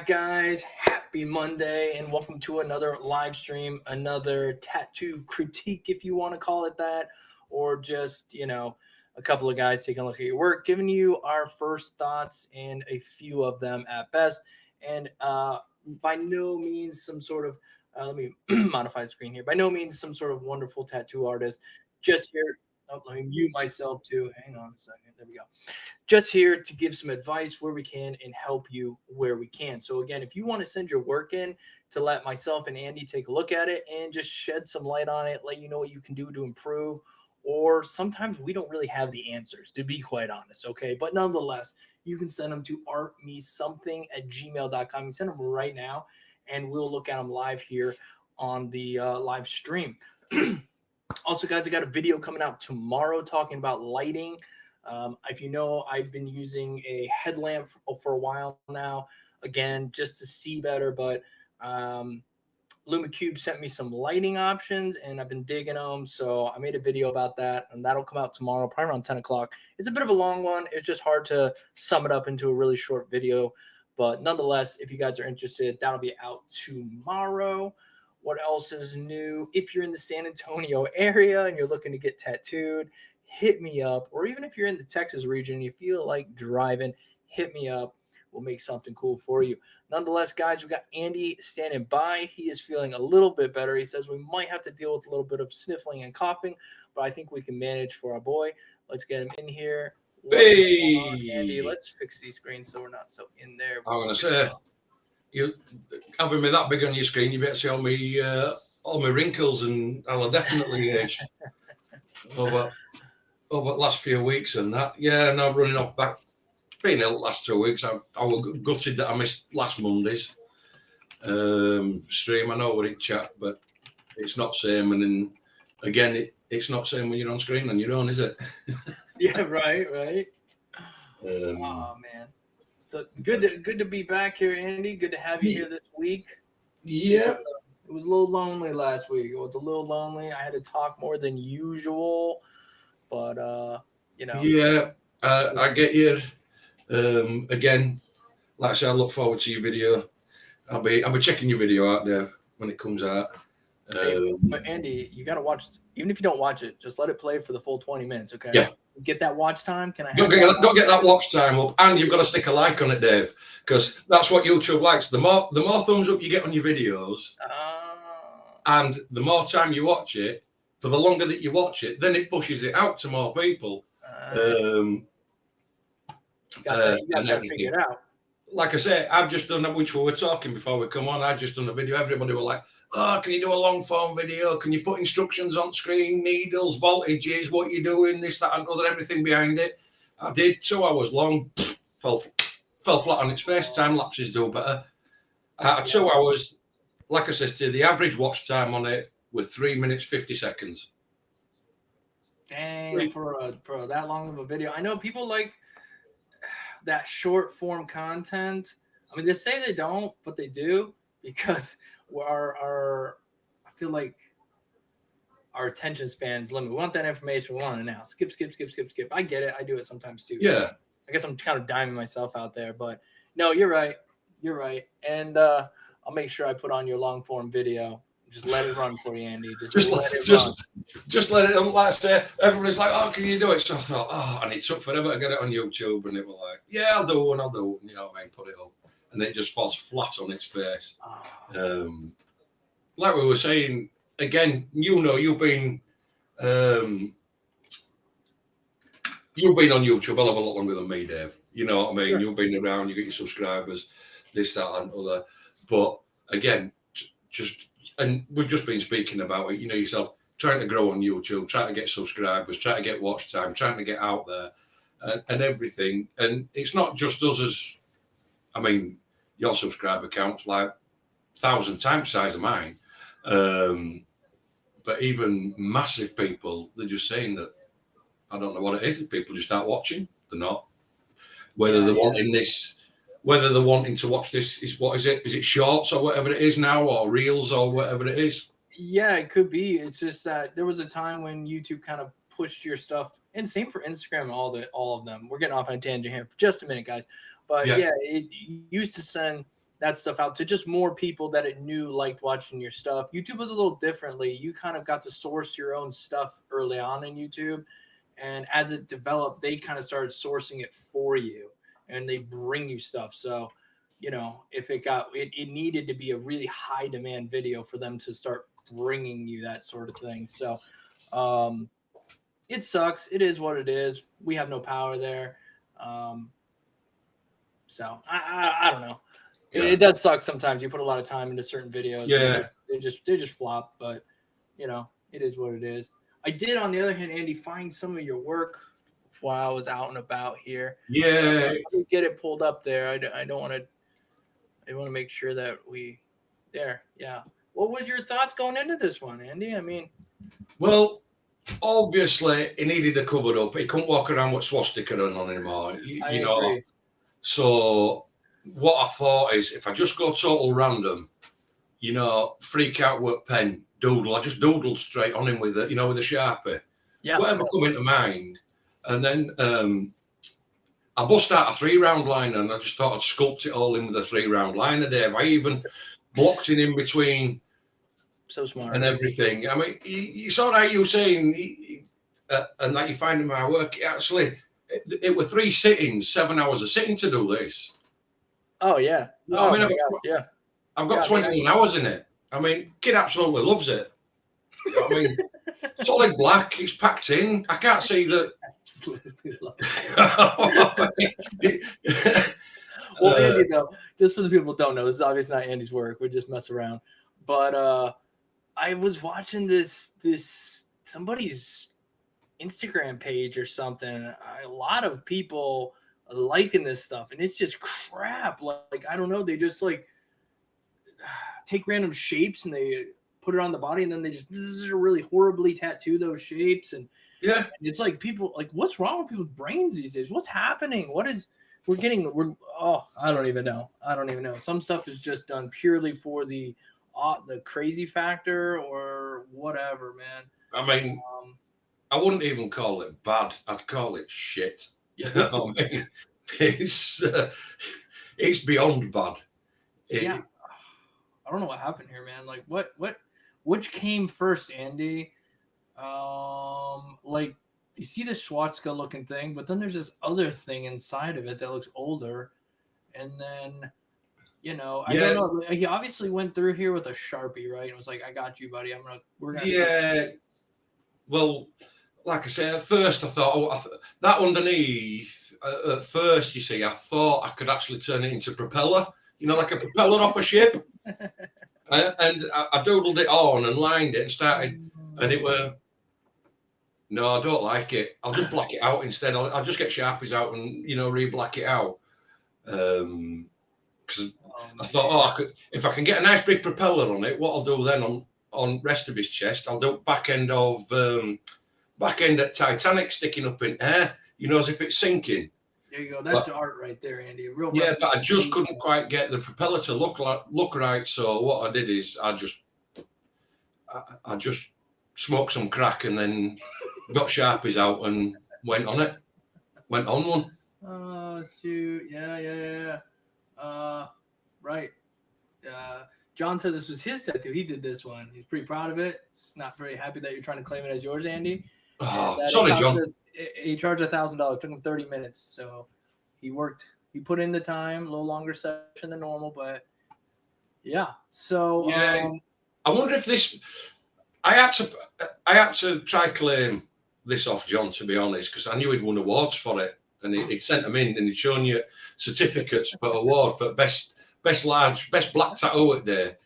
Guys, happy Monday and welcome to another live stream, another tattoo critique, if you want to call it that, or just, a couple of guys taking a look at your work, giving you our first thoughts and a few of them at best. And by no means some sort of, let me modify the screen here, by no means some sort of wonderful tattoo artist, just here. Oh, let me mute myself too. Hang on a second. There we go. Just here to give some advice where we can and help you where we can. So again, if you want to send your work in to let myself and Andy take a look at it and just shed some light on it, let you know what you can do to improve, or sometimes we don't really have the answers, to be quite honest, okay? But nonetheless, you can send them to artmesomething@gmail.com. You can send them right now, and we'll look at them live here on the live stream. Also, guys, I got a video coming out tomorrow talking about lighting. If you know, I've been using a headlamp for a while now, again, just to see better. But LumaCube sent me some lighting options, and I've been digging them. So I made a video about that, and that'll come out tomorrow, probably around 10 o'clock. It's a bit of a long one. It's just hard to sum it up into a really short video. But nonetheless, if you guys are interested, that'll be out tomorrow. What else is new? If you're in the San Antonio area and you're looking to get tattooed, hit me up. Or even if you're in the Texas region and you feel like driving, hit me up. We'll make something cool for you. Nonetheless, guys, we got Andy standing by. He is feeling a little bit better. He says we might have to deal with a little bit of sniffling and coughing, but I think we can manage for our boy. Let's get him in here. Hey, Andy, let's fix these screens so we're not so in there. I'm gonna say, you having me that big on your screen, you better see all my wrinkles, and I'll have definitely aged over the last few weeks and that. Yeah, no, I'm running off back. Been ill the last 2 weeks. I was gutted that I missed last Monday's stream. I know we're in chat, but it's not same. And then again, it's not same when you're on screen on your own, is it? Yeah, right. Oh man. So good to be back here, Andy. Good to have you here this week. Yeah. It was a little lonely last week. It was a little lonely. I had to talk more than usual, but Yeah, I get you. Again, like I say, I look forward to your video. I'll be checking your video out there when it comes out. But Andy, you got to watch. Even if you don't watch it, just let it play for the full 20 minutes. Okay. Yeah. Get that watch time. Can I have Don't get that watch time up, and you've got to stick a like on it, Dave, because that's what YouTube likes. The more thumbs up you get on your videos, and the more time you watch it, for the longer that you watch it, then it pushes it out to more people. You got to figure it out. Like I say, I've just done that, which we were talking before we come on. I just done a video. Everybody were like, "Oh, can you do a long form video? Can you put instructions on screen, needles, voltages, what you're doing, this, that, and other, everything behind it?" I did. 2 hours long, fell flat on its face. Time lapses do better. 2 hours, like I said to you, the average watch time on it was 3 minutes 50 seconds. Dang, for that long of a video. I know people like that short form content. I mean, they say they don't, but they do, because I feel like our attention span's limited. We want that information. We want it now. Skip. I get it. I do it sometimes too. Yeah. So I guess I'm kind of diming myself out there, but no, you're right. And I'll make sure I put on your long form video. Just let it run for you, Andy. Just let it run. Just let it. Like I say, everybody's like, "Oh, can you do it?" So I thought, and it took forever to get it on YouTube, and it was like, "Yeah, I'll do it. You know what I mean? Put it up, and it just falls flat on its face. Like we were saying again, you've been on YouTube a lot longer than me, Dave. You know what I mean? Sure. You've been around. You get your subscribers, this, that, and other. But again, and we've just been speaking about it, yourself, trying to grow on YouTube, trying to get subscribers, trying to get watch time, trying to get out there and everything. And it's not just us your subscriber count's like 1,000 times the size of mine. But even massive people, they're just saying that, I don't know what it is. People just start watching. They're not. Whether they're wanting this... Whether they're wanting to watch this what is it? Is it shorts or whatever it is now, or reels or whatever it is? Yeah, it could be. It's just that there was a time when YouTube kind of pushed your stuff, and same for Instagram and all of them. We're getting off on a tangent here for just a minute, guys. But yeah it used to send that stuff out to just more people that it knew liked watching your stuff. YouTube was a little differently. You kind of got to source your own stuff early on in YouTube. And as it developed, they kind of started sourcing it for you and they bring you stuff. So, you know, if it needed to be a really high demand video for them to start bringing you that sort of thing. So, it sucks. It is what it is. We have no power there. So I don't know. Yeah. It does suck sometimes. You put a lot of time into certain videos. Yeah. They just flop. But you know, it is what it is. I did, on the other hand, Andy, find some of your work while I was out and about here. Yeah. Let me get it pulled up there. I don't want to. I want to make sure that we there. Yeah. What was your thoughts going into this one, Andy? I mean, well, obviously he needed a cover up. He couldn't walk around with swastika on anymore. I know. agree. So what I thought is, if I just go total random, you know, freak out with pen, doodle. I just doodled straight on him with a, you know, with a Sharpie. Yeah. Whatever come into mind. And then I bust out a 3-round liner and I just thought I'd sculpt it all in with a 3-round liner, Dave. I even blocked it in between. So smart. And everything. I mean, you saw how you were saying, and that you find in my work, it were 3 sittings, 7 hours of sitting to do this. Oh, yeah. I mean, I've got 21 hours in it. I mean, kid absolutely loves it. You know what I mean? Solid black, it's packed in. I can't see that. Well, Andy, though, just for the people who don't know, this is obviously not Andy's work. We just mess around. But I was watching this somebody's Instagram page or something. A lot of people liking this stuff, and it's just crap. Like I don't know, they just like take random shapes and they put it on the body, and then they just really horribly tattoo those shapes. And yeah, it's like people like, what's wrong with people's brains these days? What's happening? I don't even know. Some stuff is just done purely for the crazy factor or whatever, man. I mean, I wouldn't even call it bad. I'd call it shit. Yeah, it's beyond bad. Yeah, I don't know what happened here, man. Like, which came first, Andy? Like, you see the swastika looking thing, but then there's this other thing inside of it that looks older, and then. You know, I don't know. He obviously went through here with a Sharpie, right? And was like, "I got you, buddy. We're gonna." Yeah. Well, like I said, at first I thought, that underneath. At first, you see, I thought I could actually turn it into a propeller. You know, like a propeller off a ship. And I doodled it on and lined it and started, and it were. No, I don't like it. I'll just black it out instead. I'll just get Sharpies out and re-black it out. Because I thought, if I can get a nice big propeller on it, what I'll do then on rest of his chest, I'll do back end at Titanic sticking up in air, as if it's sinking. There you go. That's art right there, Andy. But I just couldn't quite get the propeller to look right. So what I did is I just smoked some crack and then got Sharpies out and went on one. Oh shoot! Yeah. Right. John said this was his tattoo. He did this one. He's pretty proud of it. He's not very happy that you're trying to claim it as yours, Andy. Sorry, John. He charged $1,000. Took him 30 minutes. So he put in the time, a little longer session than normal, but yeah. So I wonder if this. I had to try claim this off John, to be honest, because I knew he'd won awards for it. And he sent them in, and he'd shown you certificates for award for best black tattoo at day.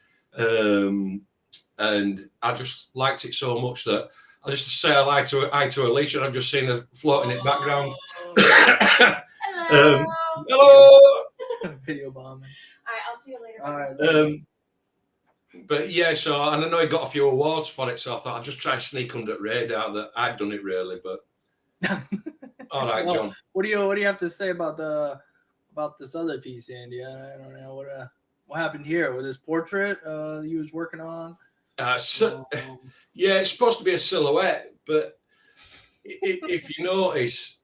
And I just liked it so much that I just say hi to Alicia, and I've just seen her floating in the background. Hello. Video bombing. All right, I'll see you later. All right. But yeah, so, and I know he got a few awards for it, so I thought I'd just try and sneak under the radar that I'd done it really, but. All right, well, John. What do you have to say about this other piece, Andy? I don't know what happened here with this portrait you was working on. Yeah, it's supposed to be a silhouette, but if you notice,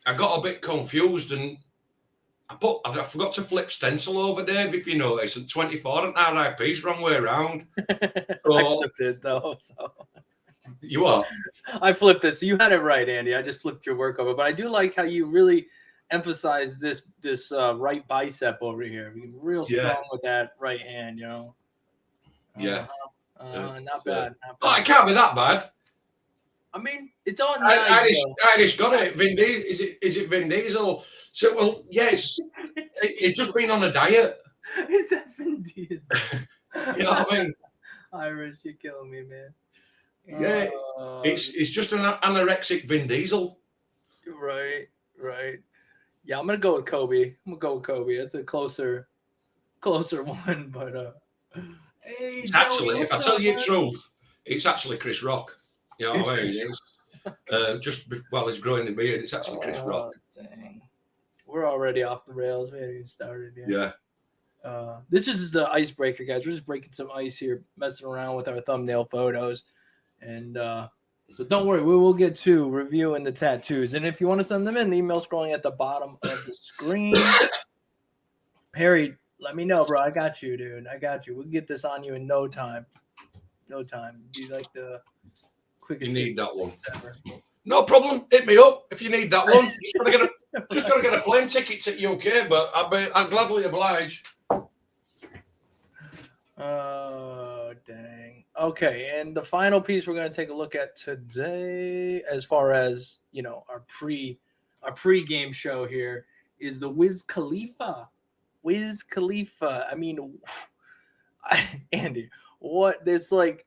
I got a bit confused, and I forgot to flip stencil over, Dave, if you notice, and 24 and RIP's wrong way around. I flipped it though, so you are. I flipped it, so you had it right, Andy. I just flipped your work over, but I do like how you really emphasize this right bicep over here. You're real strong with that right hand, you know. Yeah, not bad. Oh, it can't be that bad. I mean, it's all nice. Irish got it. Vin Diesel, is it Vin Diesel? So, well, yes, it's just been on a diet. Is that Vin Diesel? You know what I mean? Irish, you're killing me, man. Yeah, it's just an anorexic Vin Diesel. Right. Yeah, I'm gonna go with Kobe. It's a closer one, but hey, it's Joey, actually, if I tell you the truth, it's actually Chris Rock. You know what I mean? Just while he's growing the beard, it's actually Chris Rock. Dang. We're already off the rails. We haven't even started yet. Yeah. This is the icebreaker, guys. We're just breaking some ice here, messing around with our thumbnail photos. And so don't worry, we will get to reviewing the tattoos. And if you want to send them in, the email scrolling at the bottom of the screen. Harry, let me know, bro. I got you, dude. I got you. We'll get this on you in no time. Be like the quickest. You need that one. Ever. No problem. Hit me up if you need that one. Just gotta get a plane ticket to UK, but I'll gladly oblige. Oh, dang. Okay, and the final piece we're going to take a look at today, as far as, you know, our pre-game show here, is the Wiz Khalifa. I mean, Andy, what? There's like,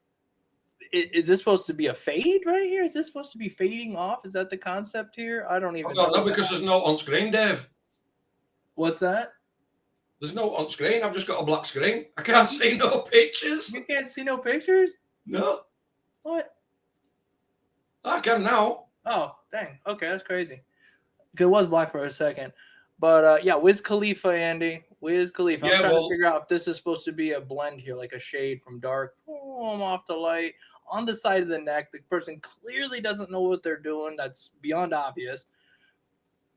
is this supposed to be a fade right here? Is this supposed to be fading off? Is that the concept here? I don't even know. No, because there's no on screen, Dave. What's that? There's no on screen. I've just got a black screen. I can't see no pictures. You can't see no pictures? No. What? I can now. Oh, dang. Okay, that's crazy. It was black for a second. But yeah, Wiz Khalifa, Andy. Wiz Khalifa. I'm trying to figure out if this is supposed to be a blend here, like a shade from dark off to light. On the side of the neck, the person clearly doesn't know what they're doing. That's beyond obvious.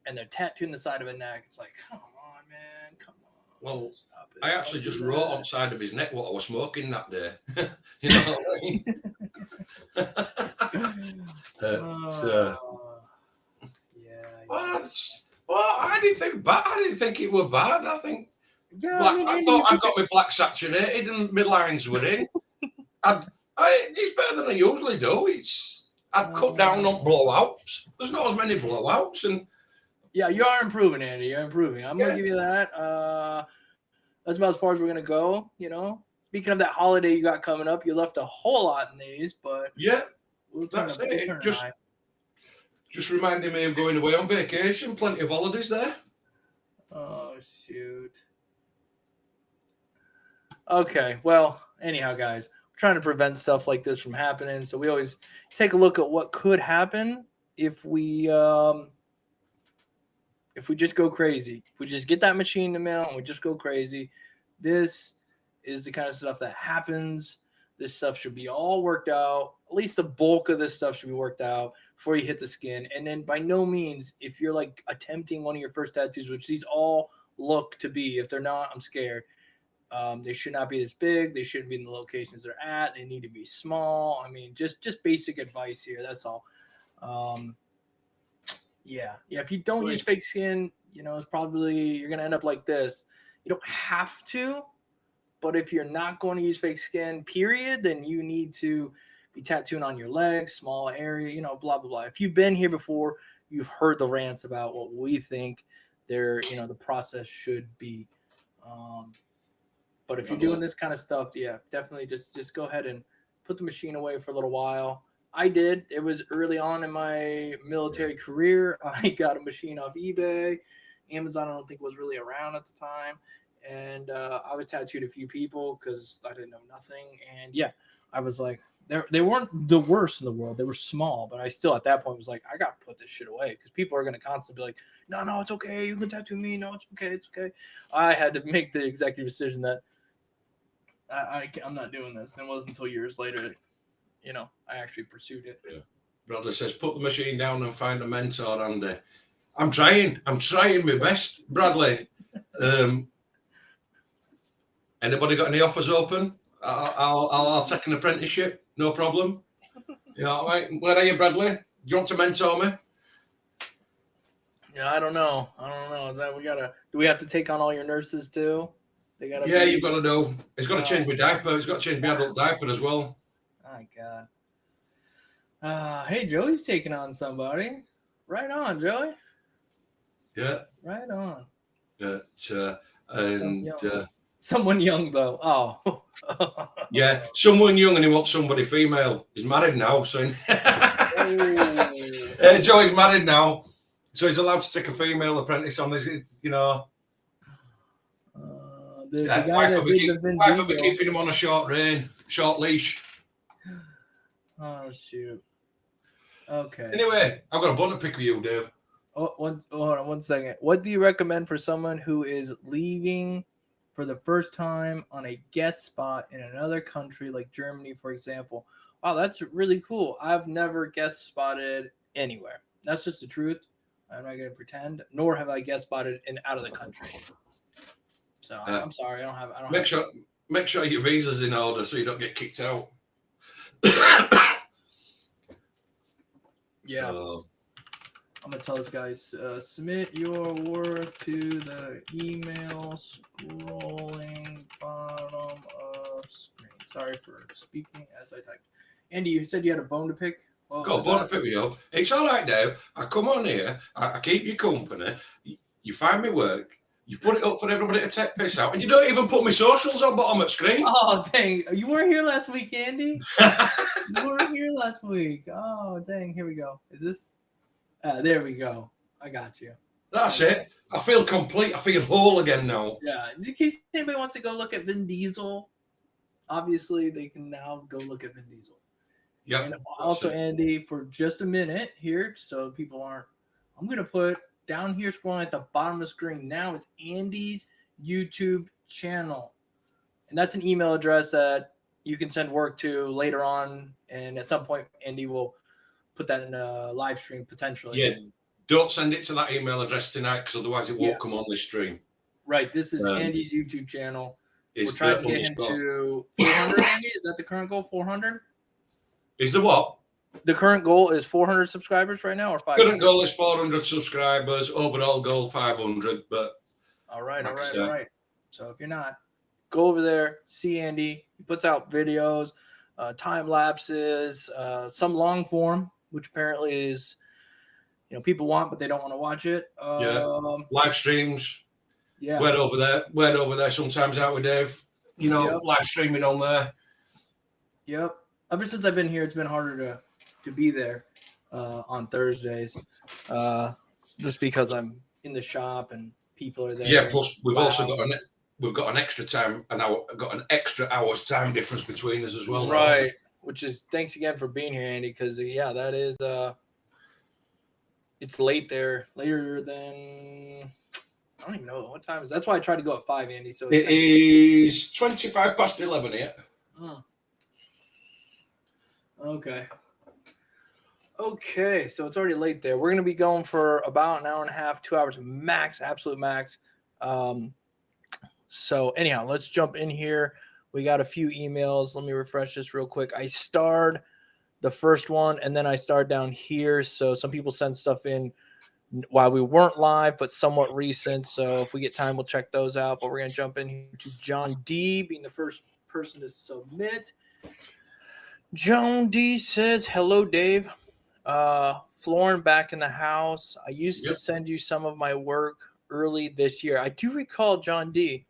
And they're tattooing the side of a neck. It's like, come on, man. Come on. Well, I actually just wrote on the side of his neck what I was smoking that day. You know what I mean? Well, I didn't think it was bad. I think I thought I got my black saturated and my lines were in. It's better than I usually do. I've cut down on blowouts. There's not as many blowouts, and yeah, you are improving, Andy. You're improving. I'm gonna give you that. That's about as far as we're gonna go. You know, speaking of that holiday you got coming up, you left a whole lot in these, but yeah, that's it. Just reminding me of going away on vacation. Plenty of holidays there. Oh shoot. Okay. Well, anyhow, guys, we're trying to prevent stuff like this from happening, so we always take a look at what could happen if we just go crazy. If we just get that machine in the mail and we just go crazy. This is the kind of stuff that happens. This stuff should be all worked out. At least the bulk of this stuff should be worked out before you hit the skin. And then by no means, if you're like attempting one of your first tattoos, which these all look to be, if they're not, I'm scared. They should not be this big. They shouldn't be in the locations they're at. They need to be small. I mean, just basic advice here. That's all. Yeah. If you don't use fake skin, you know, it's probably you're gonna end up like this. You don't have to, but if you're not going to use fake skin, period, then you need to be tattooing on your legs, small area, you know, blah blah blah. If you've been here before, you've heard the rants about what we think the process should be. But if you're doing this kind of stuff, yeah, definitely just go ahead and put the machine away for a little while. I did. It was early on in my military career. I got a machine off eBay. Amazon, I don't think, was really around at the time. And I was tattooed a few people because I didn't know nothing. And yeah, I was like, they weren't the worst in the world. They were small, but I still at that point was like, I got to put this shit away because people are going to constantly be like, no, it's okay. You can tattoo me. No, it's okay. I had to make the executive decision that I'm not doing this. And it wasn't until years later I actually pursued it. Yeah. Bradley says, put the machine down and find a mentor, Andy. I'm trying my best, Bradley. Anybody got any offers open? I'll take an apprenticeship, no problem. You know what I mean? Where are you, Bradley? Do you want to mentor me? Yeah, I don't know. Is that do we have to take on all your nurses too? They gotta you've got to know. He's got to change my diaper. He's got to change my adult diaper as well. My God. Hey, Joey's taking on somebody. Right on, Joey. Yeah. Right on. Someone young though. Oh. Yeah, someone young, and he wants somebody female. He's married now, so Joey's married now, so he's allowed to take a female apprentice on this. You know, the guy that did the Vin Diesel. Wife will be keeping him on a short leash. Oh shoot. Okay. Anyway, I've got a bun to pick with you, Dave. Hold on 1 second. What do you recommend for someone who is leaving for the first time on a guest spot in another country like Germany, for example? Wow, that's really cool. I've never guest spotted anywhere. That's just the truth. I'm not going to pretend. Nor have I guest spotted out of the country. So I'm sorry. I don't have. Make sure your visa's in order so you don't get kicked out. Yeah. I'm going to tell this guy, submit your work to the email scrolling bottom of screen. Sorry for speaking as I typed. Andy, you said you had a bone to pick? Got a bone to pick me up. It's all right now. I come on here. I keep you company. You find me work. You put it up for everybody to take piss out. And you don't even put my socials on bottom of screen. Oh, dang. You weren't here last week, Andy? You weren't here last week. Oh, dang. Here we go. Is this? There we go. I got you. That's it. I feel complete. I feel whole again now. Yeah. In case anybody wants to go look at Vin Diesel, obviously they can now go look at Vin Diesel. Yeah. And also, Andy, for just a minute here, so people aren't, I'm going to put down here scrolling at the bottom of the screen now, it's Andy's YouTube channel. And that's an email address that you can send work to later on. And at some point, Andy will put that in a live stream potentially. Yeah. Don't send it to that email address tonight because otherwise it won't come on this stream. Right. This is Andy's YouTube channel. We're trying to get him to 400, Andy. Is that the current goal? 400? Is the what? The current goal is 400 subscribers right now, or 500? Current goal is 400 subscribers. Overall goal 500. But all right. So if you're not, go over there, see Andy. He puts out videos, time lapses, some long form, which apparently is, people want, but they don't want to watch it. Live streams. Yeah. Went over there sometimes out with Dave. Live streaming on there. Yep. Ever since I've been here, it's been harder to be there on Thursdays, just because I'm in the shop and people are there. Yeah. Plus, we've also got an extra time, got an extra hour's time difference between us as well. Right. Right? Which is thanks again for being here, Andy. Because that is it's late there, later than. I don't even know what time is. That's why I tried to go at 5, Andy. So it is 25 past 11 here. Okay, so it's already late there. We're going to be going for about an hour and a half, 2 hours max, absolute max. So anyhow, let's jump in here. We got a few emails. Let me refresh this real quick. I starred the first one, and then I starred down here. So some people sent stuff in while we weren't live, but somewhat recent. So if we get time, we'll check those out. But we're going to jump in here to John D being the first person to submit. Joan D says, hello, Dave. Florin back in the house. I used to send you some of my work early this year. I do recall, John D.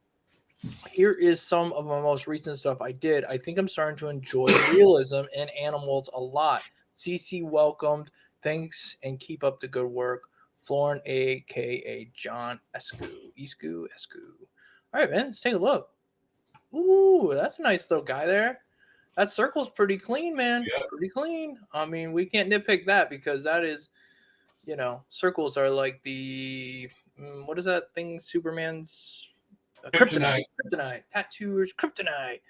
Here is some of my most recent stuff I did. I think I'm starting to enjoy realism and animals a lot. CC welcomed. Thanks and keep up the good work. Florin, a.k.a. John Escu. All right, man. Let's take a look. Ooh, that's a nice little guy there. That circle's pretty clean, man. Yeah. Pretty clean. I mean, we can't nitpick that because that is, circles are like the, what is that thing? Superman's kryptonite. Tattooers, kryptonite.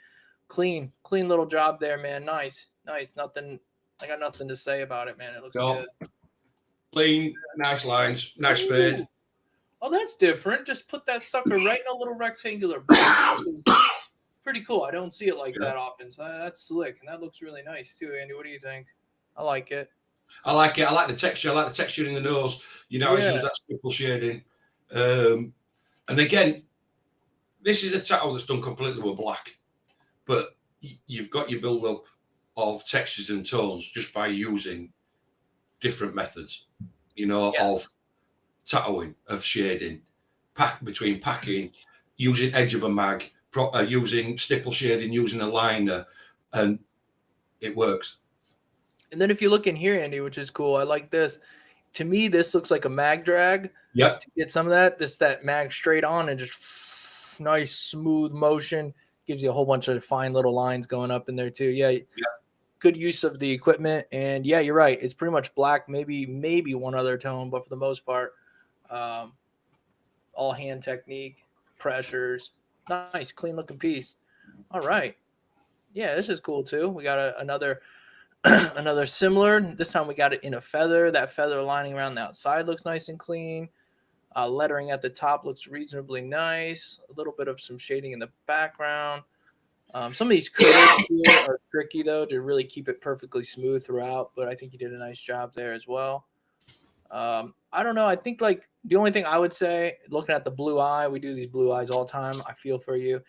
Clean little job there, man. Nice. Nothing. I got nothing to say about it, man. It looks good. Clean, nice lines, nice fade. Oh, that's different. Just put that sucker right in a little rectangular box. Pretty cool. I don't see it like Yeah. that often. So that's slick, and that looks really nice too, Andy. What do you think? I like it. I like it. I like the texture. I like the texture in the nose. You know, I Yeah. use that stipple shading. And again, this is a tattoo that's done completely with black, but you've got your build up of textures and tones just by using different methods, you know, Yeah. of tattooing, of shading, between packing, using edge of a mag, using stipple shading, using a liner, and it works. And then if you look in here, Andy, which is cool, I like this. To me, this looks like a mag drag. Yep. To get some of that, just that mag straight on and just nice smooth motion. Gives you a whole bunch of fine little lines going up in there too. Yeah. Yep. Good use of the equipment. And yeah, you're right. It's pretty much black, maybe one other tone, but for the most part, all hand technique, pressures. Nice, clean looking piece. All right. Yeah, this is cool too. We got another another similar. This time we got it in a feather. That feather lining around the outside looks nice and clean. Lettering at the top looks reasonably nice. A little bit of some shading in the background. Some of these curves here are tricky though to really keep it perfectly smooth throughout, but I think you did a nice job there as well. I don't know. I think like the only thing I would say, looking at the blue eye, we do these blue eyes all the time. I feel for you,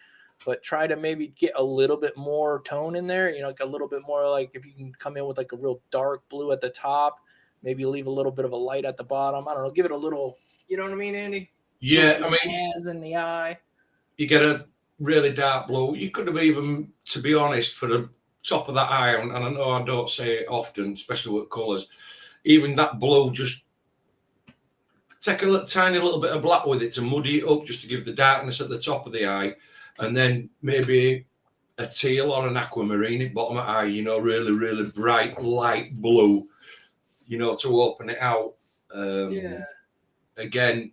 but try to maybe get a little bit more tone in there. You know, like a little bit more like if you can come in with like a real dark blue at the top, maybe leave a little bit of a light at the bottom. I don't know. Give it a little. You know what I mean, Andy? Yeah, I mean, as in the eye. you get a really dark blue. You could have even, to be honest, for the top of that eye, and I know I don't say it often, especially with colours, even that blue, just take a tiny little bit of black with it to muddy it up, just to give the darkness at the top of the eye, and then maybe a teal or an aquamarine at bottom of the eye, you know, really, really bright, light blue, you know, to open it out. Yeah. Again,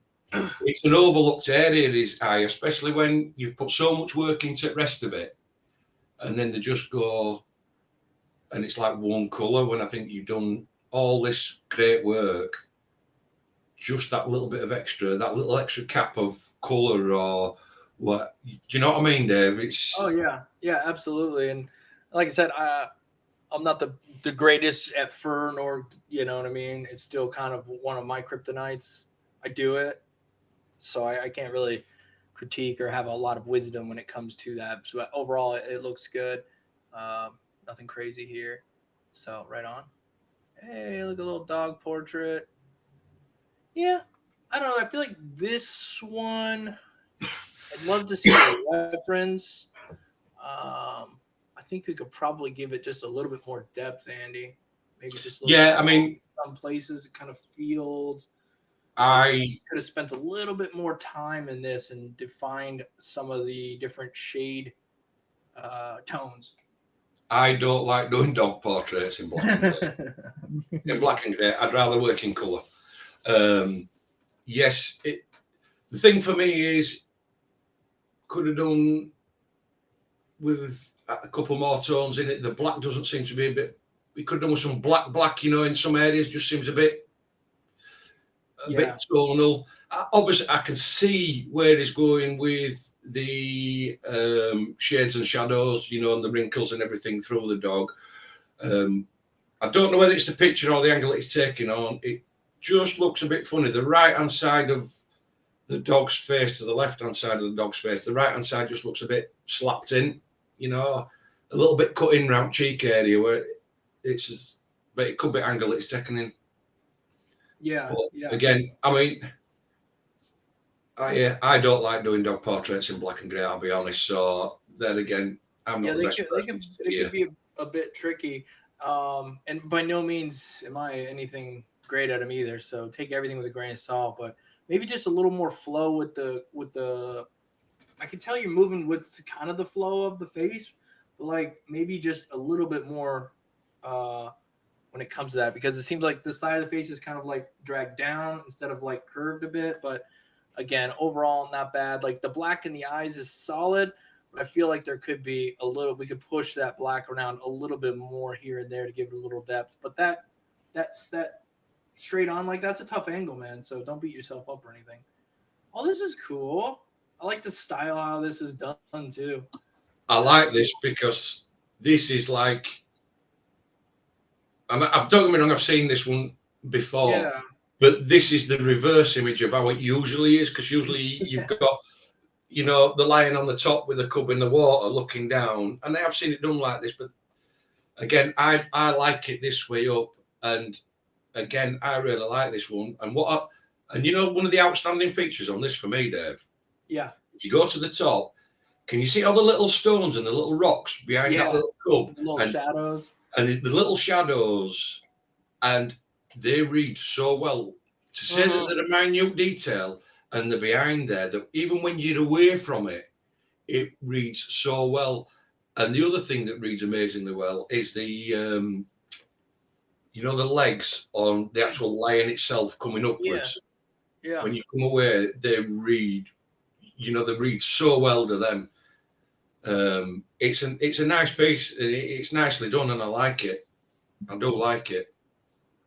it's an overlooked area, this eye, especially when you've put so much work into the rest of it, and then they just go, and it's like one colour, when I think you've done all this great work, just that little bit of extra, that little extra cap of colour, or what, do you know what I mean, Dave? It's Oh yeah, absolutely. And like I said, I'm not the greatest at fur, nor you know what I mean. It's still kind of one of my kryptonites. I do it, so I can't really critique or have a lot of wisdom when it comes to that. So overall, it looks good. Nothing crazy here. So right on. Hey, look, a little dog portrait. Yeah, I don't know. I feel like this one, I'd love to see a reference. I think we could probably give it just a little bit more depth, Andy. Maybe just a little yeah. bit I mean, some places it kind of feels like I could have spent a little bit more time in this and defined some of the different shade tones. I don't like doing dog portraits in black and grey. In black and grey, I'd rather work in colour. Yes, the thing for me is, could have done with a couple more tones in it. The black doesn't seem to be a bit. We could have done with some black, you know, in some areas. Just seems a bit tonal. Obviously, I can see where he's going with the shades and shadows, you know, and the wrinkles and everything through the dog. I don't know whether it's the picture or the angle it's taking on. It just looks a bit funny. The right-hand side of the dog's face to the left-hand side of the dog's face, the right-hand side just looks a bit slapped in, you know, a little bit cut in round cheek area where it's, but it could be angle it's taken in. Yeah, but again, I mean, I don't like doing dog portraits in black and grey, I'll be honest. So then again, I'm not the best person to sit here. Could be a bit tricky. And by no means am I anything great at them either. So take everything with a grain of salt, but maybe just a little more flow with the. I can tell you're moving with kind of the flow of the face, but like maybe just a little bit more when it comes to that, because it seems like the side of the face is kind of like dragged down instead of like curved a bit. But again, overall, not bad. Like the black in the eyes is solid. I feel like there could be a little. We could push that black around a little bit more here and there to give it a little depth. But that straight on, like that's a tough angle, man. So don't beat yourself up or anything. Oh, this is cool. I like the style how this is done too. I That's like this because this is like, and I've don't get me wrong, I've seen this one before, yeah. but this is the reverse image of how it usually is. Because usually you've got, you know, the lion on the top with a cub in the water looking down, and I have seen it done like this. But again, I like it this way up, and again, I really like this one. And and you know, one of the outstanding features on this for me, Dave. Yeah. If you go to the top, can you see all the little stones and the little rocks behind that Yeah. little cub? Little shadows. And the little shadows, and they read so well. To say that they're a minute detail and they're behind there, that even when you're away from it, it reads so well. And the other thing that reads amazingly well is the, you know, the legs on the actual lion itself coming upwards. Yeah. When you come away, they read, you know, they read so well to them. It's a nice piece. It's nicely done, and I like it. I do like it.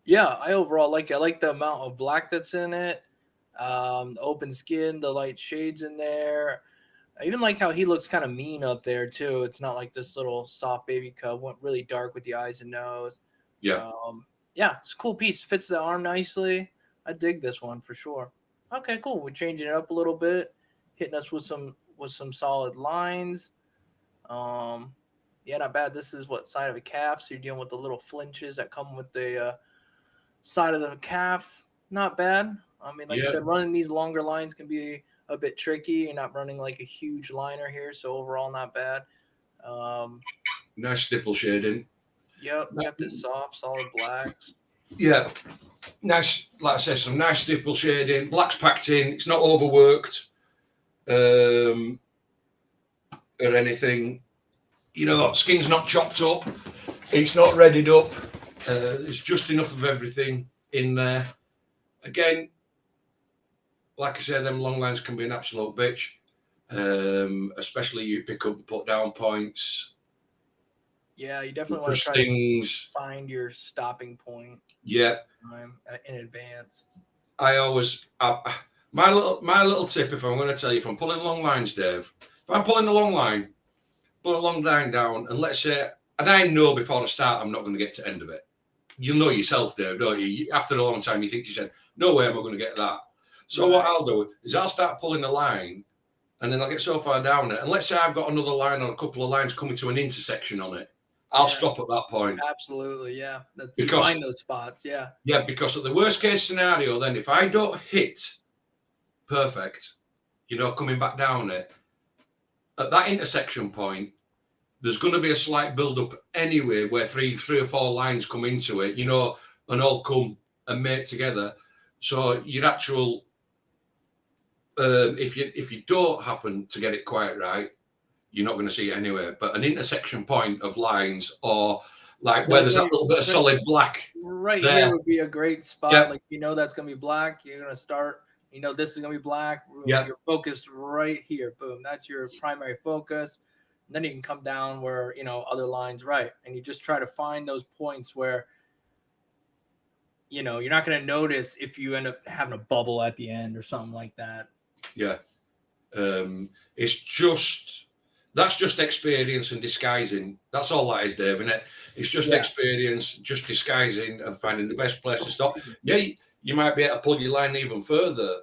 Yeah, I overall like it. I like the amount of black that's in it. The open skin, the light shades in there. I even like how he looks kind of mean up there too. It's not like this little soft baby cub. Went really dark with the eyes and nose. Yeah. Yeah, it's a cool piece. Fits the arm nicely. I dig this one for sure. Okay, cool. We're changing it up a little bit, hitting us with some solid lines. Yeah, not bad. This is what side of a calf, so you're dealing with the little flinches that come with the side of the calf. Not bad. I mean, like I said, running these longer lines can be a bit tricky. You're not running like a huge liner here, so overall not bad. Nice stipple shading. Yep, you got this soft, solid blacks. Yeah, nice. Like I said, some nice stipple shading. Black's packed in. It's not overworked or anything. You know, skin's not chopped up. It's not readied up. There's just enough of everything in there. Again, like I said, them long lines can be an absolute bitch, especially you pick up and put down points. Yeah, you definitely want to try things. to find your stopping point. Yeah, in advance. I always my little tip, if I'm going to tell you, if I'm pulling long lines, Dave, if I'm pulling a long line, pull a long line down, and let's say, and I know before I start, I'm not going to get to the end of it. You know yourself, Dave, don't you? After a long time, you think to yourself, no way am I going to get that. So what I'll do is I'll start pulling a line, and then I'll get so far down it. And let's say I've got another line or a couple of lines coming to an intersection on it. I'll stop at that point. Absolutely, yeah. Because find those spots, yeah. Yeah, because at the worst case scenario, then if I don't hit perfect, you know, coming back down it, at that intersection point, there's going to be a slight build-up anyway, where three or four lines come into it, you know, and all come and mate together. So your actual, if you don't happen to get it quite right, you're not going to see it anyway. But an intersection point of lines, or like where there's a little bit of solid black, right there would be a great spot. Yep. Like, you know, that's going to be black. You're going to start, you know, this is going to be black. Yep. You're focused right here. Boom. That's your primary focus. And then you can come down where, you know, other lines, right. And you just try to find those points where, you know, you're not going to notice if you end up having a bubble at the end or something like that. Yeah. It's just, that's just experience and disguising. That's all that is, Dave, isn't it? It's just experience, just disguising and finding the best place to stop. Yeah, you might be able to pull your line even further,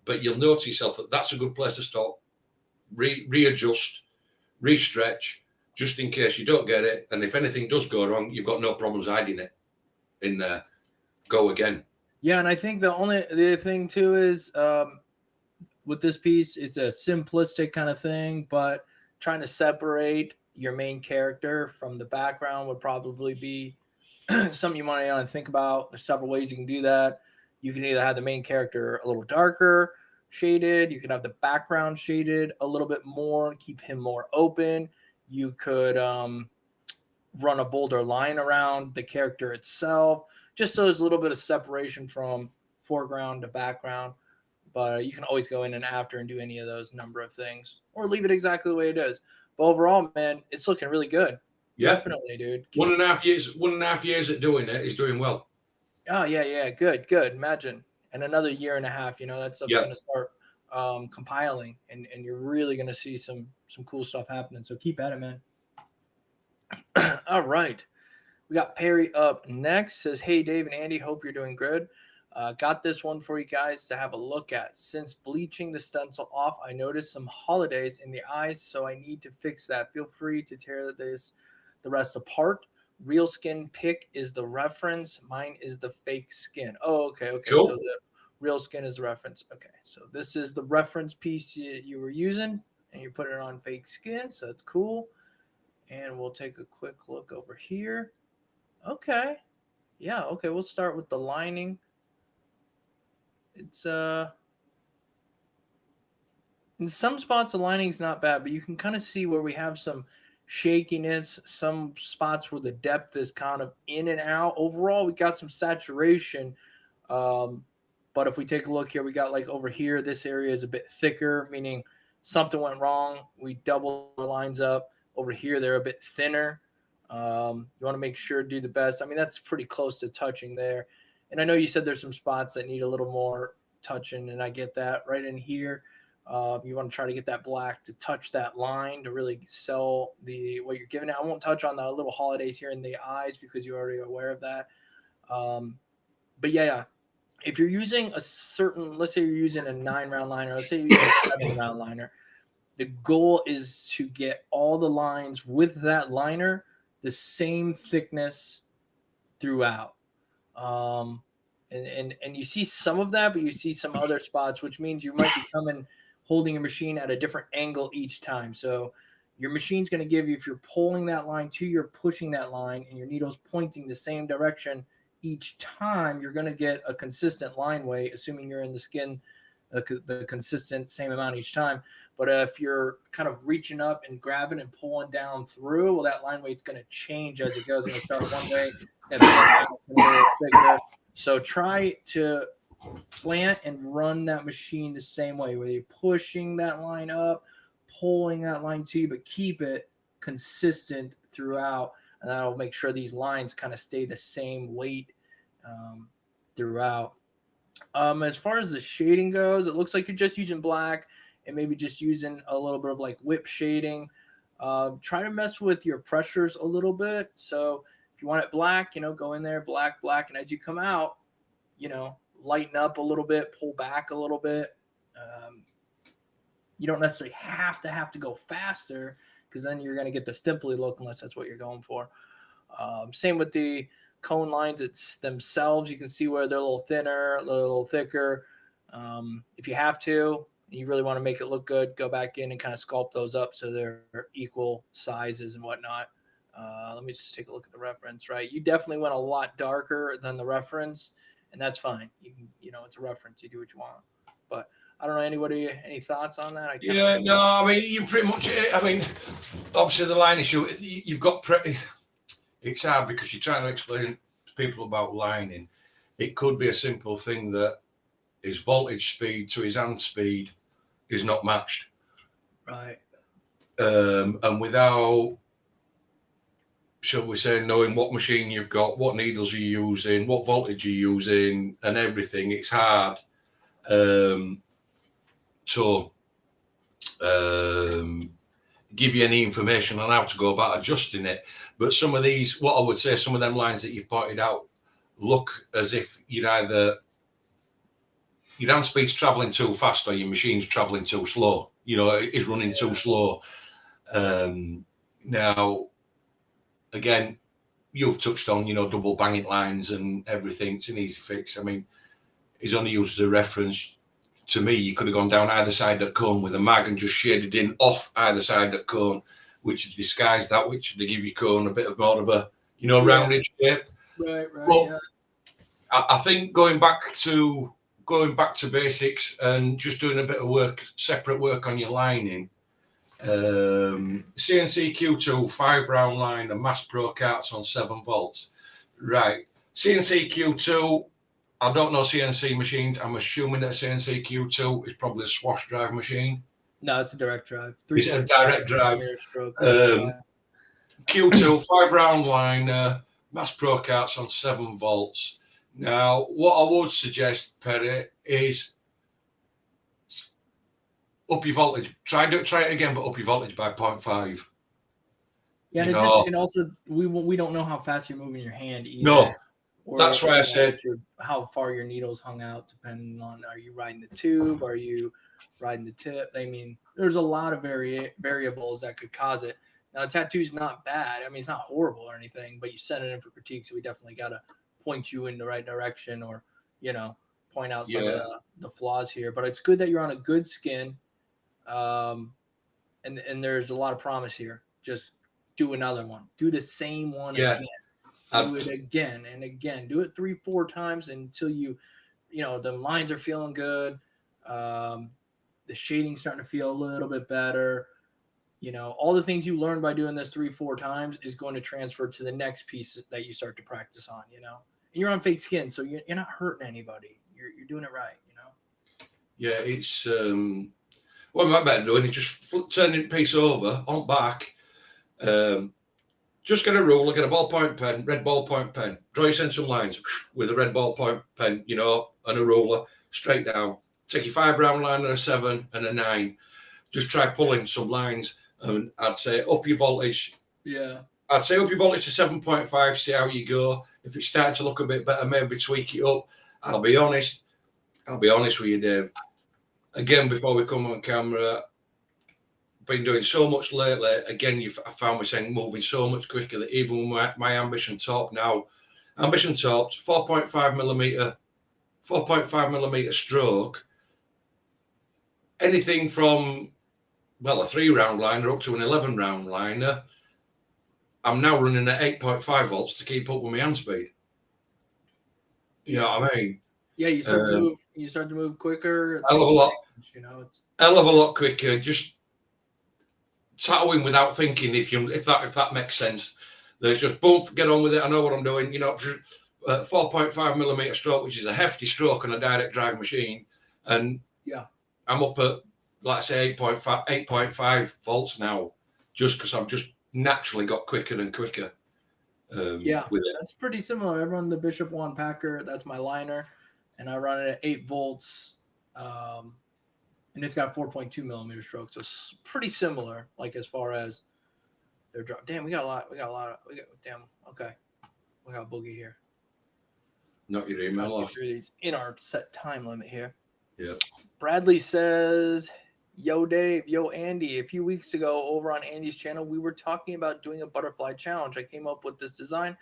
but you'll notice yourself that that's a good place to stop, readjust, re-stretch, just in case you don't get it. And if anything does go wrong, you've got no problems hiding it in there. Go again. Yeah, and I think the other thing too is with this piece, it's a simplistic kind of thing, but trying to separate your main character from the background would probably be something you want to think about. There's several ways you can do that. You can either have the main character a little darker shaded. You can have the background shaded a little bit more, keep him more open. You could run a bolder line around the character itself, just so there's a little bit of separation from foreground to background. But you can always go in and after and do any of those number of things, or leave it exactly the way it is. But overall, man, it's looking really good. Yeah, definitely, dude. 1.5 years at doing it is doing well. Oh yeah, good. Imagine, and another year and a half. You know, that stuff's going to start compiling, and you're really going to see some cool stuff happening. So keep at it, man. All right. We got Perry up next. Says, hey, Dave and Andy, hope you're doing good. Got this one for you guys to have a look at. Since bleaching the stencil off, I noticed some holidays in the eyes, so I need to fix that. Feel free to tear the rest apart. Real skin pick is the reference. Mine is the fake skin. Oh, okay. Cool. So the real skin is the reference. Okay, so this is the reference piece you were using, and you put it on fake skin, so that's cool. And we'll take a quick look over here. Okay. Yeah, okay, we'll start with the lining. It's in some spots the lining's not bad, but you can kind of see where we have some shakiness, some spots where the depth is kind of in and out. Overall, we got some saturation. But if we take a look here, we got like over here, this area is a bit thicker, meaning something went wrong. We double our lines up. Over here, they're a bit thinner. You want to make sure do the best. I mean, that's pretty close to touching there. And I know you said there's some spots that need a little more touching, and I get that. Right in here, you want to try to get that black to touch that line to really sell what you're giving it. I won't touch on the little holidays here in the eyes because you're already aware of that. But yeah, if you're using a certain, let's say you're using a 9-round liner, let's say you're using a 7-round liner, the goal is to get all the lines with that liner the same thickness throughout. And you see some of that, but you see some other spots, which means you might be holding your machine at a different angle each time. So your machine's going to give you, if you're pulling that line to, you're pushing that line, and your needle's pointing the same direction each time, you're going to get a consistent line weight, assuming you're in the skin, the consistent same amount each time. But if you're kind of reaching up and grabbing and pulling down through, well, that line weight's going to change as it goes. It's going to start one way and then so try to plant and run that machine the same way, where you're pushing that line up, pulling that line to you, but keep it consistent throughout, and that'll make sure these lines kind of stay the same weight throughout. As far as the shading goes, it looks like you're just using black and maybe just using a little bit of like whip shading. Try to mess with your pressures a little bit. So if you want it black, go in there, black, and as you come out, lighten up a little bit, pull back a little bit. You don't necessarily have to go faster, because then you're going to get the stimply look unless that's what you're going for. Same with the cone lines themselves. You can see where they're a little thinner, a little thicker. If you have to, you really want to make it look good, go back in and kind of sculpt those up so they're equal sizes and whatnot. Let me just take a look at the reference, right? You definitely went a lot darker than the reference, and that's fine. You can, it's a reference. You do what you want. But I don't know, any thoughts on that? I mean, you pretty much, obviously the line issue, you've got it's hard because you're trying to explain to people about lining. It could be a simple thing that his voltage speed to his hand speed is not matched. Right. And without, shall we say, knowing what machine you've got, what needles you're using, what voltage you're using, and everything, it's hard to give you any information on how to go about adjusting it. But some of these, what I would say, some of them lines that you've pointed out look as if you're either your hand speed's traveling too fast or your machine's traveling too slow. It's running too slow. Now, again, you've touched on, double banging lines and everything. It's an easy fix. I mean, he's only used as a reference. To me, you could have gone down either side of the cone with a mag and just shaded in off either side of the cone, which disguised that, which they give your cone a bit of more of a, rounded shape. Right. But yeah. I think going back to basics and just doing a bit of separate work on your lining. CNC Q2 5-round liner, Mass Pro carts on 7 volts. Right. CNC Q2. I don't know CNC machines. I'm assuming that CNC Q2 is probably a swash drive machine. No, it's a direct drive. It's a direct drive. Q2 5-round liner, Mass Pro carts on 7 volts. Now, what I would suggest, Perry, is up your voltage. Try it again, but up your voltage by 0.5. Yeah, You and know, and also we don't know how fast you're moving your hand either, no, or that's why I said how far your needle's hung out, depending on are you riding the tube, are you riding the tip? I mean, there's a lot of variables that could cause it. Now, the tattoo's not bad. I mean, it's not horrible or anything, but you sent it in for critique, so we definitely got to point you in the right direction, or point out some of the flaws here. But it's good that you're on a good skin, and there's a lot of promise here. Just do another one. Do the same one again. Do it again and again. Do it 3-4 times until the lines are feeling good. The shading's starting to feel a little bit better. All the things you learn by doing this 3-4 times is going to transfer to the next piece that you start to practice on. And you're on fake skin, so you're not hurting anybody. You're doing it right. Yeah, it's what am I better doing? It's just turning the piece over on back. Just get a ruler, get a ballpoint pen, red ballpoint pen, draw yourself some lines with a red ballpoint pen, and a ruler straight down. Take your 5 round line and a 7 and a 9. Just try pulling some lines, and I'd say up your voltage. Yeah. I'd say up your voltage to 7.5, see how you go. If it's starting to look a bit better, maybe tweak it up. I'll be honest with you, Dave. Again, before we come on camera, been doing so much lately. Again, I found myself moving so much quicker that even with my ambition top now, 4.5 millimeter stroke, anything from a 3 round liner up to an 11 round liner, I'm now running at 8.5 volts to keep up with my hand speed. You know what I mean? Yeah, you start to move quicker. Hell of a lot. Hell of a lot quicker. Just tattooing without thinking, if that makes sense. There's just boom, get on with it. I know what I'm doing. 4.5 millimeter stroke, which is a hefty stroke on a direct drive machine, and I'm up at, like I say, 8.5 volts now, just because I've just naturally got quicker and quicker. With it. That's pretty similar. I run the Bishop One Packer. That's my liner, and I run it at 8 volts. And it's got 4.2 millimeter stroke, so it's pretty similar. Like as far as their drop. Damn, we got a lot. Damn. Okay, we got a boogie here. Not your email. Through these in our set time limit here. Yeah. Bradley says, "Yo, Dave, yo, Andy. A few weeks ago, over on Andy's channel, we were talking about doing a butterfly challenge. I came up with this design.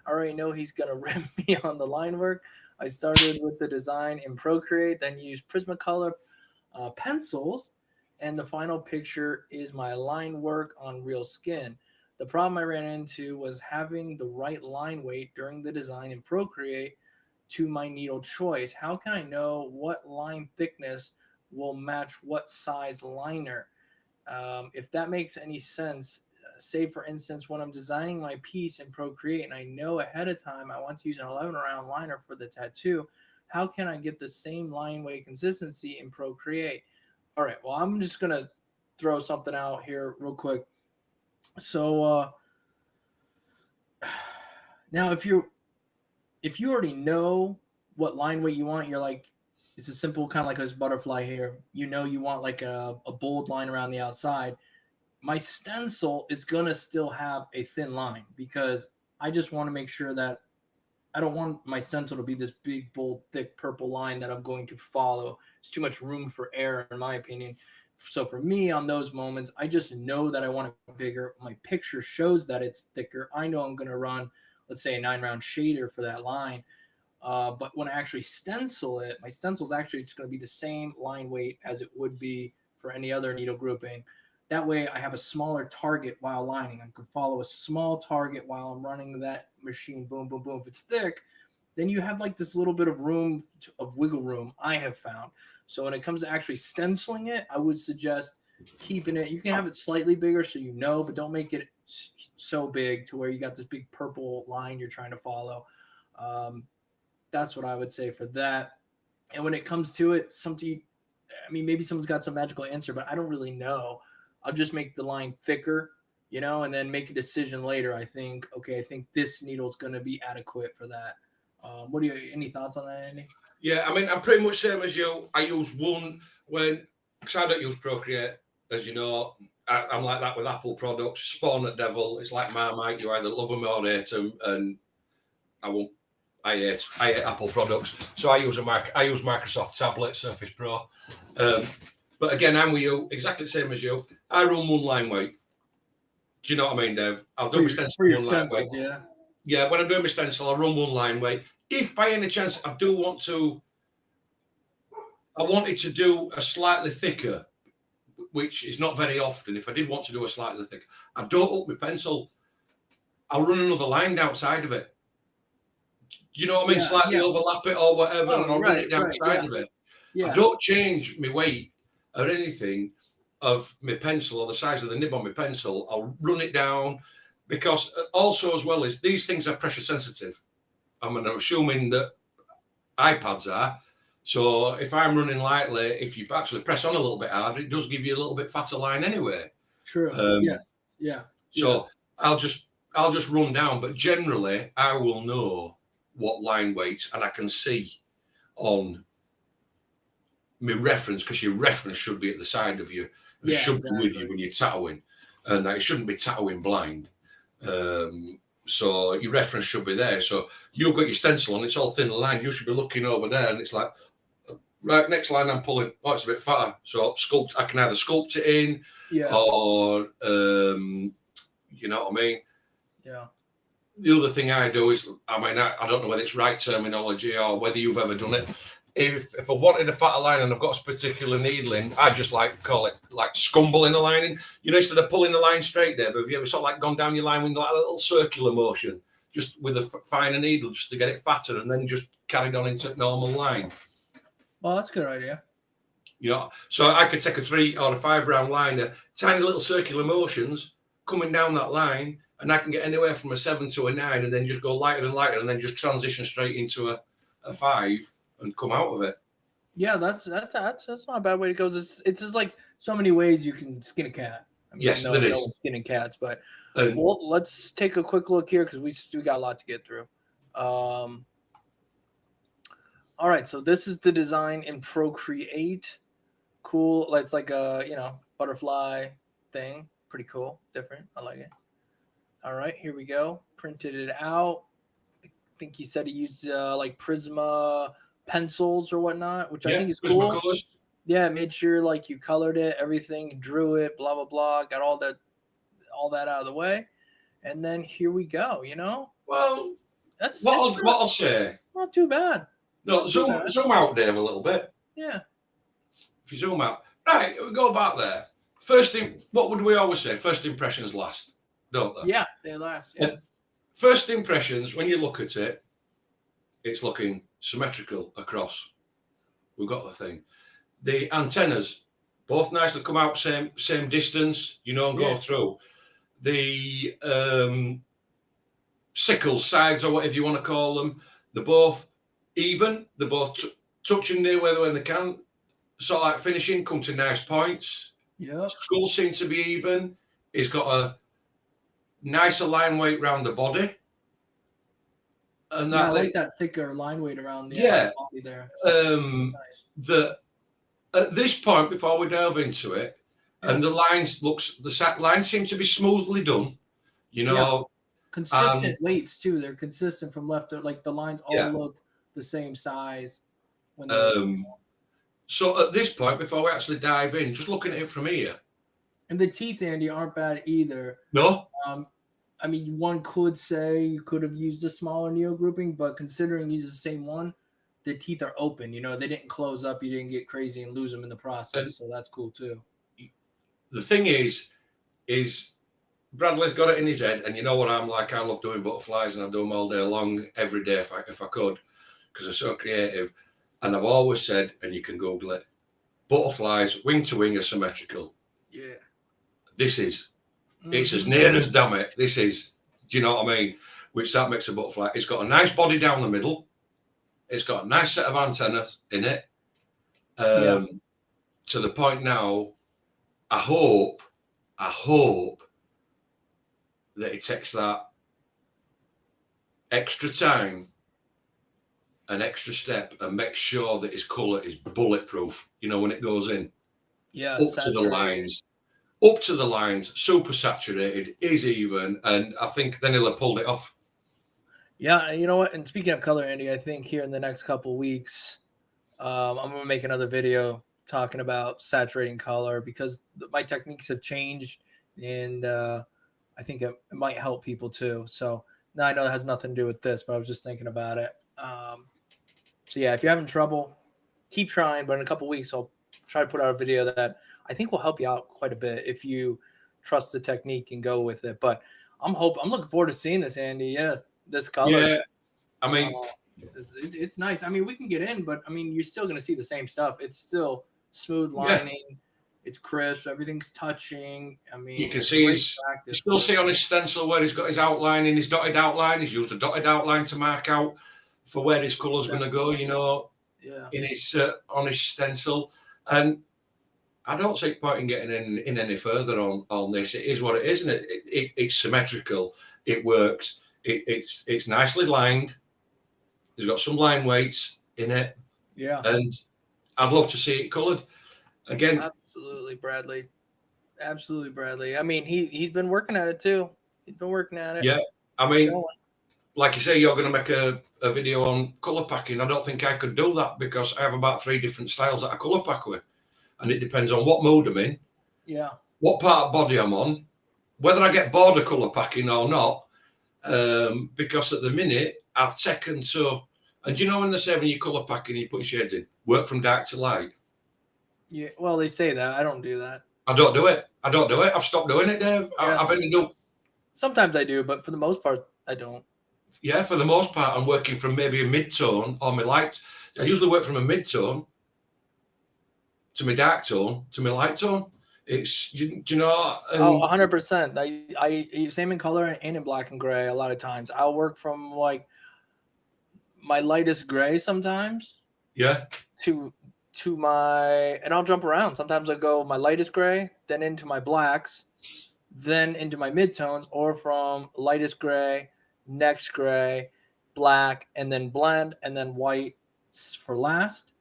I already know he's gonna rip me on the line work. I started with the design in Procreate, then used Prismacolor pencils, and the final picture is my line work on real skin. The problem I ran into was having the right line weight during the design in Procreate to my needle choice. How can I know what line thickness will match what size liner? If that makes any sense, say for instance, when I'm designing my piece in Procreate and I know ahead of time I want to use an 11 round liner for the tattoo, how can I get the same line weight consistency in Procreate? All right, well, I'm just going to throw something out here real quick. So now if you already know what line weight you want, you're like, it's a simple kind of like this butterfly here. You want like a bold line around the outside. My stencil is going to still have a thin line because I just want to make sure that I don't want my stencil to be this big, bold, thick purple line that I'm going to follow. It's too much room for error, in my opinion. So for me, on those moments, I just know that I want it bigger. My picture shows that it's thicker. I know I'm going to run, let's say, a 9-round shader for that line. But when I actually stencil it, my stencil is actually just going to be the same line weight as it would be for any other needle grouping. That way I have a smaller target while lining. I can follow a small target while I'm running that machine. Boom, boom, boom. If it's thick, then you have like this little bit of room of wiggle room, I have found. So when it comes to actually stenciling it, I would suggest keeping it. You can have it slightly bigger but don't make it so big to where you got this big purple line you're trying to follow. That's what I would say for that. And when it comes to it, maybe someone's got some magical answer, but I don't really know. I'll just make the line thicker, and then make a decision later. I think this needle is going to be adequate for that. Any thoughts on that, Andy? Yeah, I mean, I'm pretty much same as you. I use one when because I don't use Procreate, as you know. I'm like that with Apple products. Spawn at Devil. It's like Marmite. You either love them or hate them, and I won't. I hate Apple products, so I use Microsoft tablet Surface Pro. But again, I'm with you, exactly the same as you. I run one line weight. Do you know what I mean, Dave? I'll do my stencil one line weight. Yeah. Yeah, when I'm doing my stencil, I run one line weight. If by any chance I wanted to do a slightly thicker, which is not very often. If I did want to do a slightly thicker, I don't up my pencil. I'll run another line outside of it. Do you know what I mean? Slightly overlap it or whatever, and I'll run it outside of it. Yeah. I don't change my weight or anything of my pencil or the size of the nib on my pencil. I'll run it down, because also as well as these things are pressure sensitive. I'm assuming that iPads are. So if I'm running lightly, if you actually press on a little bit hard, it does give you a little bit fatter line anyway. True. Yeah. So I'll just run down, but generally I will know what line weights, and I can see on my reference, because your reference should be at the side of you. It should be with you when you're tattooing, and it shouldn't be tattooing blind. So your reference should be there. So you've got your stencil on, it's all thin line. You should be looking over there, and it's like, right, next line I'm pulling. Oh, it's a bit fatter. So I can either sculpt it in, or you know what I mean? Yeah. The other thing I do is, I don't know whether it's right terminology or whether you've ever done it. If I wanted a fatter line and I've got a particular needling, I just call it like scumbling a line in. You know, instead of pulling the line straight, Dave, have you ever sort of gone down your line with like a little circular motion, just with a finer needle, just to get it fatter, and then just carried on into normal line? Well, that's a good idea. You know, so I could take a 3 or a 5 round liner, tiny little circular motions coming down that line, and I can get anywhere from a 7 to a 9, and then just go lighter and lighter, and then just transition straight into a 5 and come out of it. Yeah, that's not a bad way to go. It's just like so many ways you can skin a cat. I mean, yes, there is. No one's skinning cats, but well, let's take a quick look here, because we got a lot to get through. All right, so this is the design in Procreate. Cool. It's like a butterfly thing. Pretty cool, different. I like it. All right, here we go. Printed it out. I think he said he used like Prisma pencils or whatnot, which I think is cool. Colors. Yeah, made sure you colored it, everything, drew it, blah blah blah, got all that out of the way, and then here we go. Well, that's what I'll say. Not too bad. No, zoom out, Dave, a little bit. Yeah. If you zoom out, right, we go back there. What would we always say? First impressions last, don't they? Yeah, they last. Yeah. First impressions, when you look at it, it's looking symmetrical across. We've got the thing. The antennas, both nicely come out same distance, and go through. The sickle sides, or whatever you want to call them, they're both even. They're both touching near when they can. So finishing, come to nice points. Yeah. Skulls seem to be even. It's got a nicer line weight around the body. And I like that thicker line weight around the body there. Nice. At this point, before we delve into it, and the lines seem to be smoothly done. Consistent weights too. They're consistent from left to the lines all look the same size. So at this point, before we actually dive in, just looking at it from here. And the teeth, Andy, aren't bad either. No. I mean, one could say you could have used a smaller neo grouping, but considering you use the same one, the teeth are open. They didn't close up. You didn't get crazy and lose them in the process. So that's cool too. The thing is Bradley's got it in his head, and you know what I'm like. I love doing butterflies, and I do them all day long, every day if I could, because they're so creative. And I've always said, and you can Google it, butterflies wing to wing are symmetrical. Yeah. This is. It's as near as damn it. This is. Do you know what I mean? Which that makes a butterfly. It's got a nice body down the middle. It's got a nice set of antennas in it. To the point now, I hope that it takes that extra time, an extra step, and makes sure that his colour is bulletproof, when it goes in. Yeah, up to the saturated. lines. Up to the lines, super saturated, is even, and I think then he'll have pulled it off. Yeah, you know what? And speaking of color, Andy, I think here in the next couple of weeks, I'm gonna make another video talking about saturating color because my techniques have changed, and I think it might help people too. So now I know it has nothing to do with this, but I was just thinking about it. So yeah, if you're having trouble, keep trying. But in a couple of weeks, I'll try to put out a video that I think will help you out quite a bit if you trust the technique and go with it. But I'm looking forward to seeing this, Andy. Yeah, this color. Yeah, I Uh, mean, it's nice. I mean, we can get in, but I mean, you're still going to see the same stuff. It's still smooth yeah, lining. It's crisp. Everything's touching. I you mean, can it's see great his. You practice still for see it. on his stencil where he's got his outline in his dotted outline. He's used a dotted outline to mark out for where his colour's going to go. Stencil. You know, Yeah. in his on his stencil, and I don't see point in getting in any further on this. It is what it is, isn't it? It's symmetrical. It works. It's nicely lined. He's got some line weights in it, Yeah. and I'd love to see it coloured again. Absolutely, Bradley. Absolutely, Bradley. I mean, he's been working at it too. He's been working at it. Yeah, I mean, Showing. like you say, you're going to make a video on colour packing. I don't think I could do that because I have about 3 different styles that I colour pack with, and it depends on what mood I'm in, Yeah. what part of body I'm on, whether I get bored of colour packing or not. Because at the minute I've taken to, and you know when they say when you colour packing, you put your shades in, work from dark to light. Yeah. Well, they say that. I don't do that. I don't do it. I don't do it. I've stopped doing it, Dave. Yeah. I've ended up, Sometimes I do, but for the most part, I don't. yeah, for the most part, I'm working from maybe a mid-tone or my light. I usually work from a mid-tone to my dark tone to my light tone. It's, do you know, Oh, and 100%. I same in color and in black and gray. A lot of times, I'll work from like my lightest gray sometimes yeah, to my, and I'll jump around. Sometimes I go my lightest gray, then into my blacks, then into my midtones, or from lightest gray, next gray, black, and then blend, and then white for last.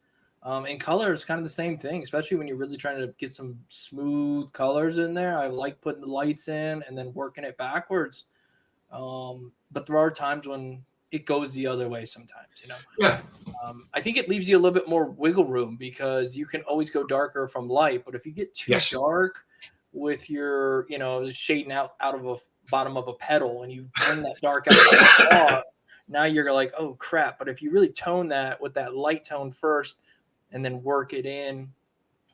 In color, it's kind of the same thing, especially when you're really trying to get some smooth colors in there. I like putting the lights in and then working it backwards. But there are times when it goes the other way sometimes, you know. yeah, I think it leaves you a little bit more wiggle room because you can always go darker from light. But if you get too yes, dark with your, you know, shading out of a bottom of a pedal and you bring that dark out too far, now you're like, oh crap. But if you really tone that with that light tone first and then work it in.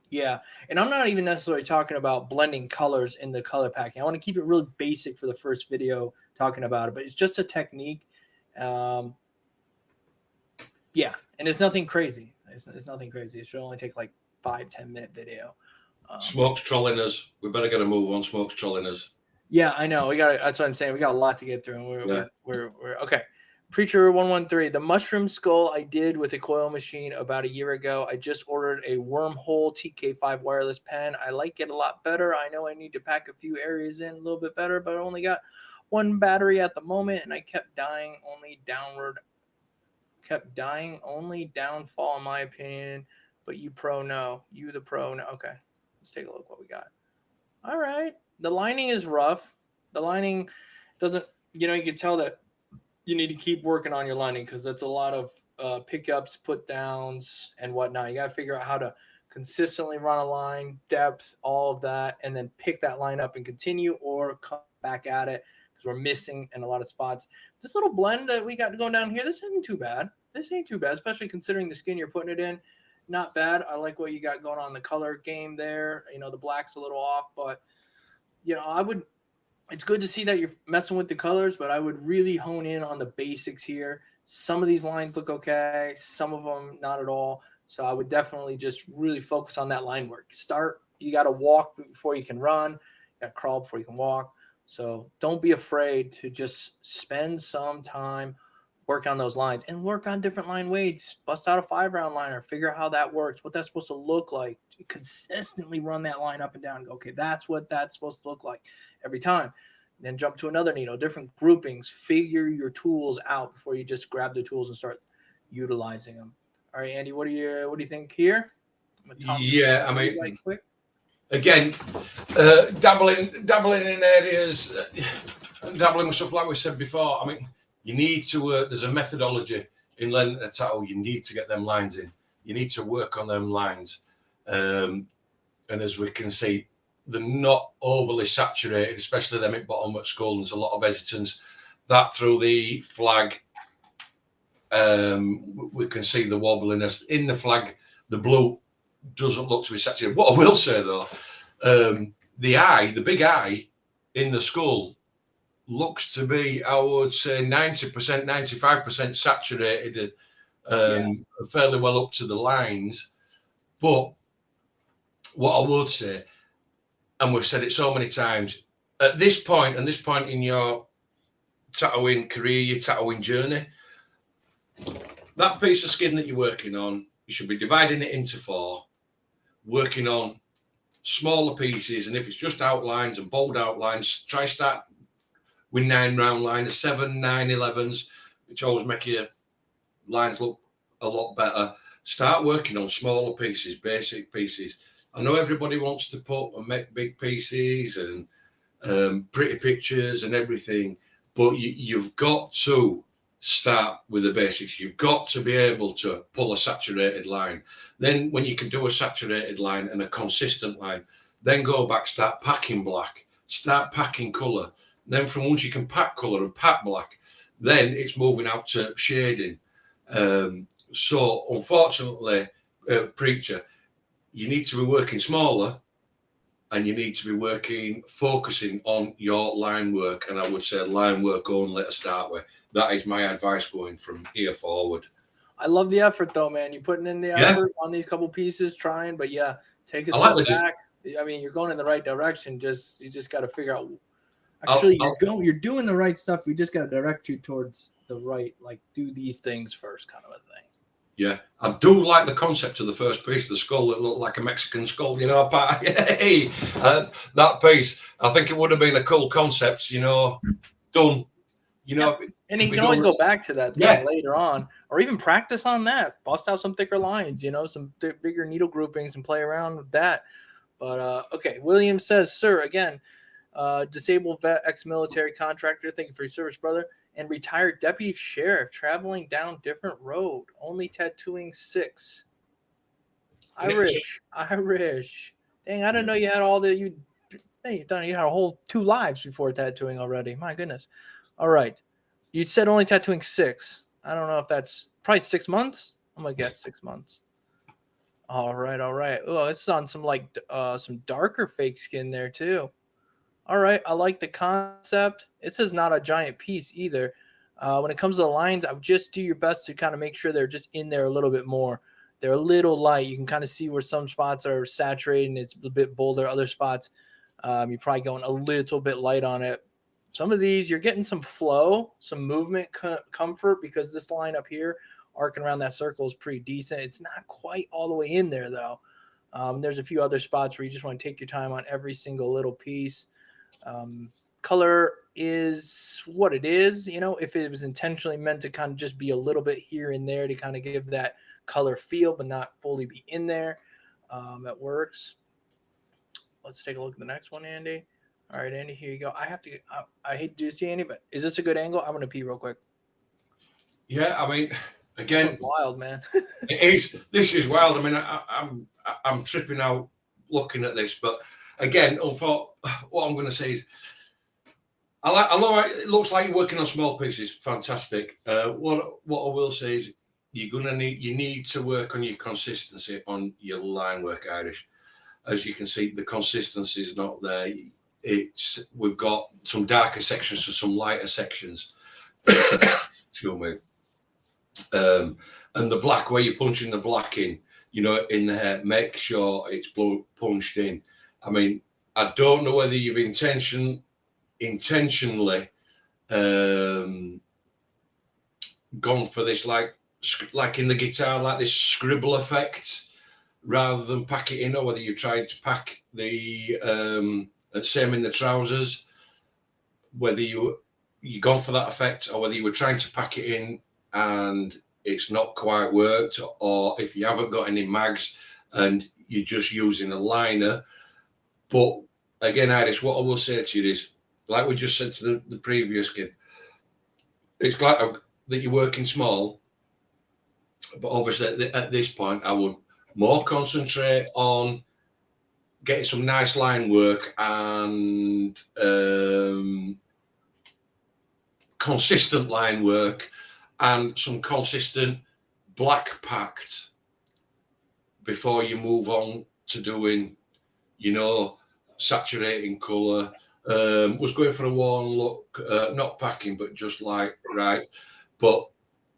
Yeah. And I'm not even necessarily talking about blending colors in the color packing. I want to keep it really basic for the first video talking about it, but it's just a technique. Um, yeah. And it's nothing crazy. It's nothing crazy. It should only take like 5-10 minute video. Smoke's trolling us. We better get a move on. Smoke's trolling us. Yeah, I know. That's what I'm saying. We got a lot to get through. And Yeah. we're okay. Preacher 113. The mushroom skull I did with a coil machine about a year ago. I just ordered a wormhole TK5 wireless pen. I like it a lot better. I know I need to pack a few areas in a little bit better, but I only got one battery at the moment, and I kept dying only downward. Kept dying only downfall, in my opinion. But you pro know. You the pro know. Okay, let's take a look what we got. All right. The lining is rough. The lining doesn't, you know, you can tell that you need to keep working on your lining because that's a lot of pickups, put downs, and whatnot. You got to figure out how to consistently run a line, depth, all of that, and then pick that line up and continue or come back at it because we're missing in a lot of spots. This little blend that we got going down here, this isn't too bad. This ain't too bad, especially considering the skin you're putting it in. Not bad. I like what you got going on the color game there. You know, the black's a little off, but, you know, it's good to see that you're messing with the colors, but I would really hone in on the basics here. Some of these lines look okay, some of them not at all. So I would definitely just really focus on that line work. You got to walk before you can run, you got to crawl before you can walk. So don't be afraid to just spend some time work on those lines and work on different line weights. Bust out a 5-round liner, figure out how that works, what that's supposed to look like. Consistently run that line up and down. Go, okay, that's what that's supposed to look like every time. Then jump to another needle, different groupings. Figure your tools out before you just grab the tools and start utilizing them. All right, Andy, what do you think here? I'm gonna toss this Yeah, I to you mean, right quick. again, dabbling in areas, dabbling with stuff like we said before. I mean, you need to. There's a methodology in learning a tattoo. You need to get them lines in. You need to work on them lines, and as we can see, they're not overly saturated, especially them at bottom at skull. There's a lot of hesitance. That through the flag, we can see the wobbliness in the flag. The blue doesn't look to be saturated. What I will say though, the eye, the big eye in the skull looks to be, I would say, 90%, 95% saturated, fairly well up to the lines. But what I would say, and we've said it so many times, at this point, and this point in your tattooing career, your tattooing journey, that piece of skin that you're working on, you should be dividing it into 4, working on smaller pieces. And if it's just outlines and bold outlines, try start with 9 round liners, 7, 9, 11s, which always make your lines look a lot better. Start working on smaller pieces, basic pieces. I know everybody wants to put and make big pieces and pretty pictures and everything, but you've got to start with the basics. You've got to be able to pull a saturated line. Then when you can do a saturated line and a consistent line, then go back, start packing black, start packing color. Then from once you can pack color and pack black, then it's moving out to shading. So unfortunately, Preacher, you need to be working smaller, and you need to be focusing on your line work. And I would say line work only to start with. That is my advice going from here forward. I love the effort though, man. You're putting in the effort on these couple pieces, trying, but take a step back. I mean, you're going in the right direction. You just got to figure out. Actually, you're doing the right stuff. We just got to direct you towards the right, like do these things first, kind of a thing. Yeah, I do like the concept of the first piece, the skull that looked like a Mexican skull, but hey, that piece, I think it would have been a cool concept, done, And you can always go back to that later on, or even practice on that, bust out some thicker lines, some bigger needle groupings and play around with that. But, okay, William says, sir, again, disabled vet, ex-military contractor, thank you for your service, brother. And retired deputy sheriff traveling down different road, only tattooing 6. Irish. Dang, I didn't know you had all the you had a whole 2 lives before tattooing already. My goodness. All right. You said only tattooing 6. I don't know if that's probably 6 months. I'm gonna guess 6 months. All right. Oh, this is on some some darker fake skin there too. All right, I like the concept. This is not a giant piece either. When it comes to the lines, I would just do your best to kind of make sure they're just in there a little bit more. They're a little light. You can kind of see where some spots are saturated and it's a bit bolder. Other spots, you're probably going a little bit light on it. Some of these, you're getting some flow, some movement comfort, because this line up here, arcing around that circle, is pretty decent. It's not quite all the way in there, though. There's a few other spots where you just want to take your time on every single little piece. Color is what it is, if it was intentionally meant to kind of just be a little bit here and there to kind of give that color feel, but not fully be in there, that works. Let's take a look at the next one, Andy. All right, Andy, here you go. I hate to do this to you, Andy, but is this a good angle? I'm going to pee real quick. Yeah, I mean, again, wild, man. This is wild. I mean, I'm tripping out looking at this, but again, what I'm going to say is, I like. It looks like you're working on small pieces. Fantastic. What I will say is, you need to work on your consistency on your line work, Irish. As you can see, the consistency is not there. We've got some darker sections and some lighter sections. Excuse me. And the black, where you're punching the black in, in the hair, make sure it's punched in. I mean, I don't know whether you've intentionally gone for this, like in the guitar, like this scribble effect, rather than pack it in, or whether you tried to pack the same in the trousers, whether you gone for that effect, or whether you were trying to pack it in and it's not quite worked, or if you haven't got any mags and you're just using a liner. But again, Iris, what I will say to you is, like we just said to the previous kid, it's like that you're working small, but obviously at this point, I would more concentrate on getting some nice line work and consistent line work and some consistent black packed before you move on to doing, saturating colour. Was going for a warm look, not packing, but just like, right. But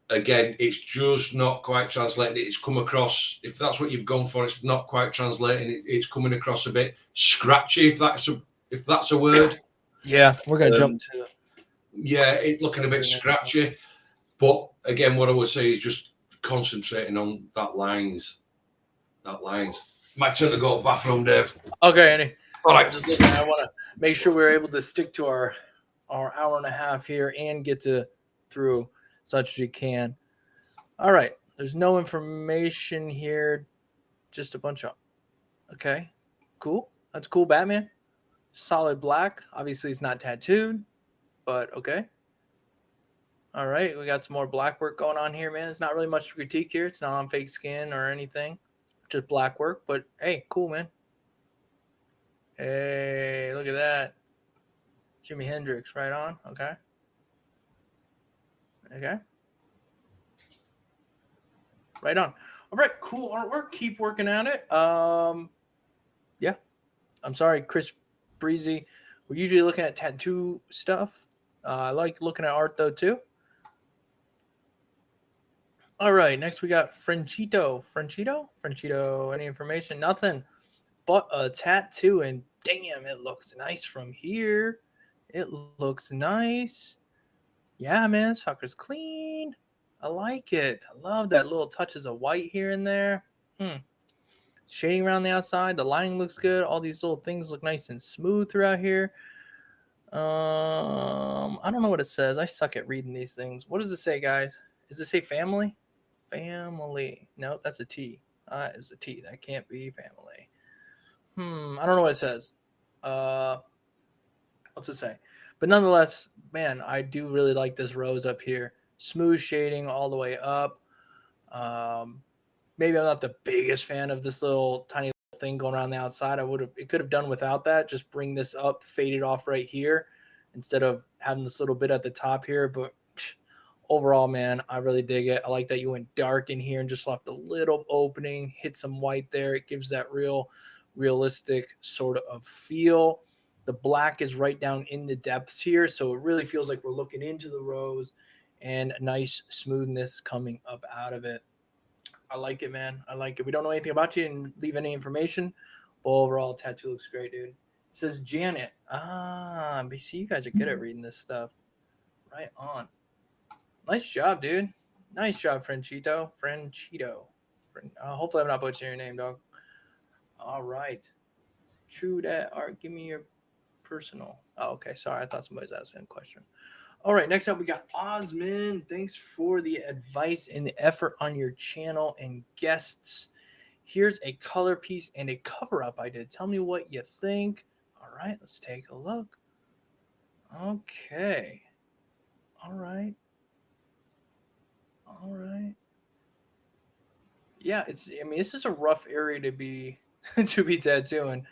again, it's just not quite translating. It's come across, if that's what you've gone for, it's not quite translating. It's coming across a bit scratchy, if that's a word. Yeah, we're going to jump to. Yeah, it's looking a bit scratchy. But again, what I would say is just concentrating on that lines. My turn to go to the bathroom, Dave. Okay, Andy. All right. Just looking, I want to make sure we're able to stick to our hour and a half here and get through such as you can. All right. There's no information here. Just a bunch of. Okay. Cool. That's cool, Batman. Solid black. Obviously, it's not tattooed, but okay. All right. We got some more black work going on here, man. It's not really much to critique here. It's not on fake skin or anything. Just black work. But hey, cool, man. Hey, look at that. Jimi Hendrix, right on. Okay. Right on. All right, cool artwork. Keep working at it. Yeah. I'm sorry, Chris Breezy. We're usually looking at tattoo stuff. I like looking at art though too. All right, next we got Frenito. Frenito. Any information? Nothing but a tattoo, and damn, it looks nice from here. It looks nice. Yeah, man, this fucker's clean. I like it. I love that little touches of white here and there. Shading around the outside. The lining looks good. All these little things look nice and smooth throughout here. I don't know what it says. I suck at reading these things. What does it say, guys? Does it say family? Family. No, that's a T. That is a T. That can't be family. I don't know what it says. What's it say? But nonetheless, man, I do really like this rose up here. Smooth shading all the way up. Maybe I'm not the biggest fan of this little tiny thing going around the outside. It could have done without that. Just bring this up, fade it off right here instead of having this little bit at the top here. But overall, man, I really dig it. I like that you went dark in here and just left a little opening, hit some white there. It gives that realistic sort of feel. The black is right down in the depths here, so it really feels like we're looking into the rose and a nice smoothness coming up out of it. I like it, man. I like it. We don't know anything about you and leave any information, but overall, tattoo looks great, dude. It says Janet. But see, you guys are good at reading this stuff. Right on. Nice job, dude. Nice job, Frenito. Hopefully I'm not butchering your name, dog. All right. True that. Art, give me your personal. Oh, okay. Sorry. I thought somebody was asking a question. All right. Next up, we got Osman. Thanks for the advice and the effort on your channel and guests. Here's a color piece and a cover up I did. Tell me what you think. All right. Let's take a look. Okay. All right. Yeah, this is a rough area to be to be tattooing.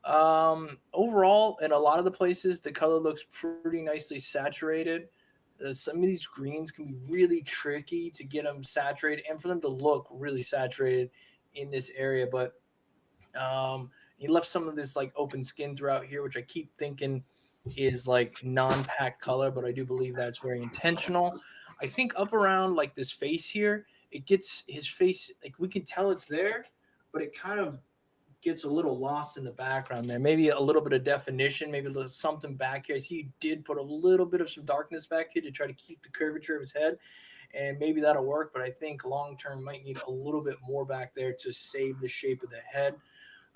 Overall, in a lot of the places, the color looks pretty nicely saturated. Some of these greens can be really tricky to get them saturated and for them to look really saturated in this area. But he left some of this like open skin throughout here, which I keep thinking is like non-packed color, but I do believe that's very intentional. I think up around like this face here, it gets his face, like we can tell it's there, but it kind of gets a little lost in the background there. Maybe a little bit of definition, maybe a little something back here. I see he did put a little bit of some darkness back here to try to keep the curvature of his head, and maybe that'll work, but I think long-term might need a little bit more back there to save the shape of the head.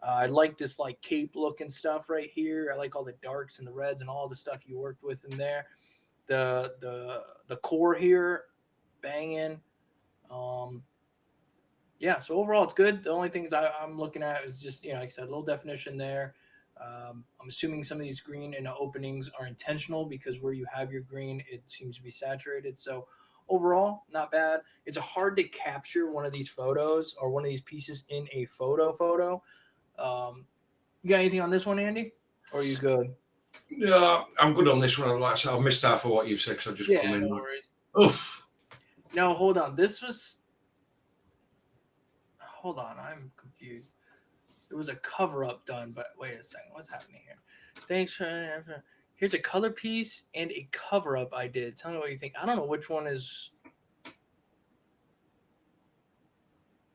I like this like cape looking stuff right here. I like all the darks and the reds and all the stuff you worked with in there. The core here, banging. Yeah, so overall it's good. The only things I'm looking at is just, like I said, a little definition there. I'm assuming some of these green and openings are intentional because where you have your green, it seems to be saturated. So overall, not bad. It's hard to capture one of these photos or one of these pieces in a photo. You got anything on this one, Andy? Or are you good? Yeah, I'm good on this one. Like I said, I've missed half of what you've said because I've just Yeah, come in. no worries. Oof. Now hold on. This was. Hold on, I'm confused. There was a cover up done, but wait a second. What's happening here? Thanks for. Here's a color piece and a cover up I did. Tell me what you think. I don't know which one is.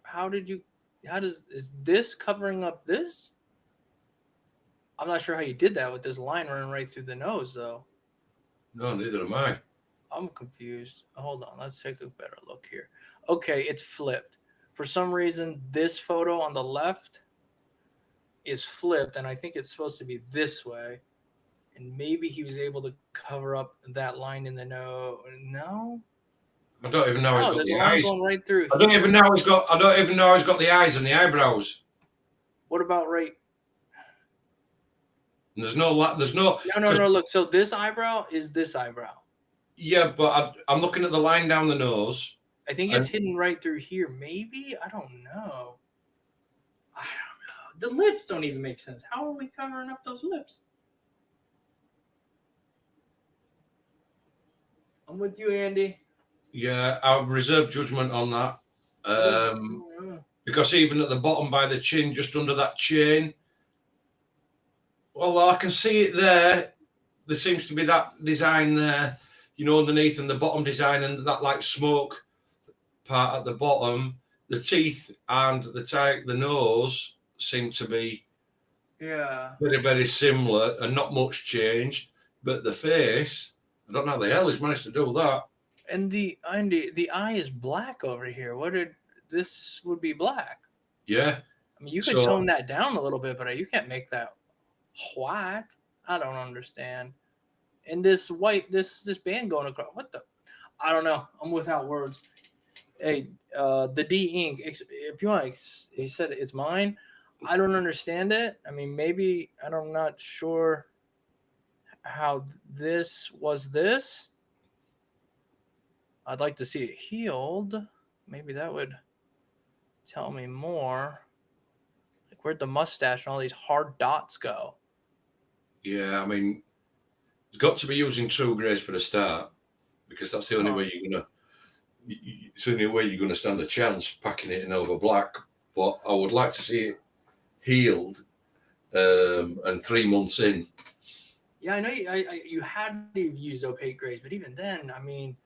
How did you? How does is this covering up this? I'm not sure how you did that with this line running right through the nose, though. No, neither am I. I'm confused. Hold on, let's take a better look here. Okay, it's flipped. For some reason, this photo on the left is flipped, and I think it's supposed to be this way. And maybe he was able to cover up that line in the nose. No, I don't even know he's no, got there's a the line eyes. going right through I don't here. even know he's got. I don't even know he's got the eyes and the eyebrows. What about right? And there's no. There's no. No. Look, so this eyebrow is this eyebrow. Yeah, but I'm looking at the line down the nose. I think it's hidden right through here. Maybe I don't know. I don't know. The lips don't even make sense. How are we covering up those lips? I'm with you, Andy. Yeah, I'll reserve judgment on that. Because even at the bottom by the chin, just under that chain, well, I can see it there. There seems to be that design there, underneath, and the bottom design, and that like smoke part at the bottom. The teeth and the nose seem to be very, very similar and not much changed. But the face, I don't know how the hell he's managed to do that. And the eye is black over here. This would be black? Yeah. I mean, you could tone that down a little bit, but you can't make that white. I don't understand. And this white, this band going across. What the? I don't know. I'm without words. Hey, the D ink. If you want, he said it's mine. I don't understand it. I mean, maybe I'm not sure how this was this. I'd like to see it healed. Maybe that would tell me more. Like, where'd the mustache and all these hard dots go? Yeah, I mean, it's got to be using true grays for a start, because that's the only way it's the only way you're gonna stand a chance packing it in over black. But I would like to see it healed, and 3 months in. Yeah, I know you had to have used opaque grays, but even then, I mean,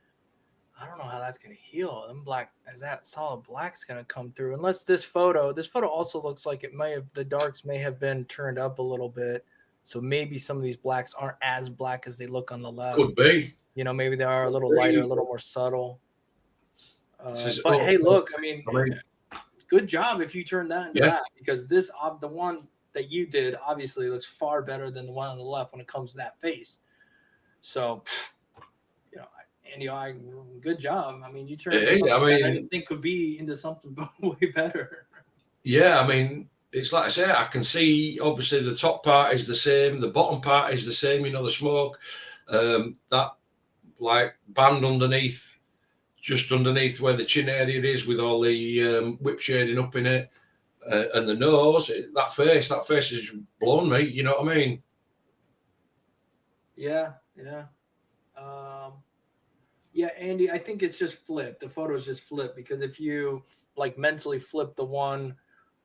I don't know how that's going to heal. Them black, as that solid black's going to come through. Unless this photo also looks like the darks may have been turned up a little bit. So maybe some of these blacks aren't as black as they look on the left. Could be. Maybe they are a little lighter, a little more subtle. But hey, look, I mean, good job if you turned that into that, because the one that you did obviously looks far better than the one on the left when it comes to that face. So, Andy, good job. I mean, you turned something that I didn't think could be into something way better. Yeah, I mean, it's like I say, I can see obviously the top part is the same, the bottom part is the same, the smoke, that like band underneath, just underneath where the chin area is with all the whip shading up in it, and the nose, that face has blown me, you know what I mean? Yeah. Yeah, Andy, I think it's just flipped. The photo's just flipped, because if you like mentally flip the one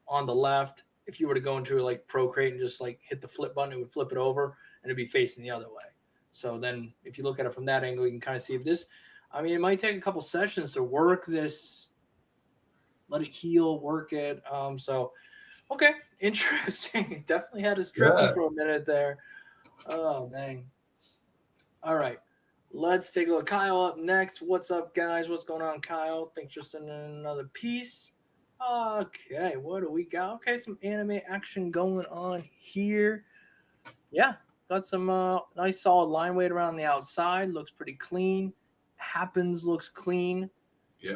on the left, if you were to go into like Procreate and just like hit the flip button, it would flip it over and it'd be facing the other way. So then if you look at it from that angle, you can kind of see if this, I mean, it might take a couple sessions to work this, let it heal, work it. So, okay, interesting. It definitely had us tripping for a minute there. Oh, dang. All right. Let's take a look. Kyle up next. What's up, guys? What's going on, Kyle? Thanks for sending in another piece. Okay, what do we got? Okay, some anime action going on here. Yeah, got some nice solid line weight around the outside. Looks pretty clean. Happens looks clean. Yeah.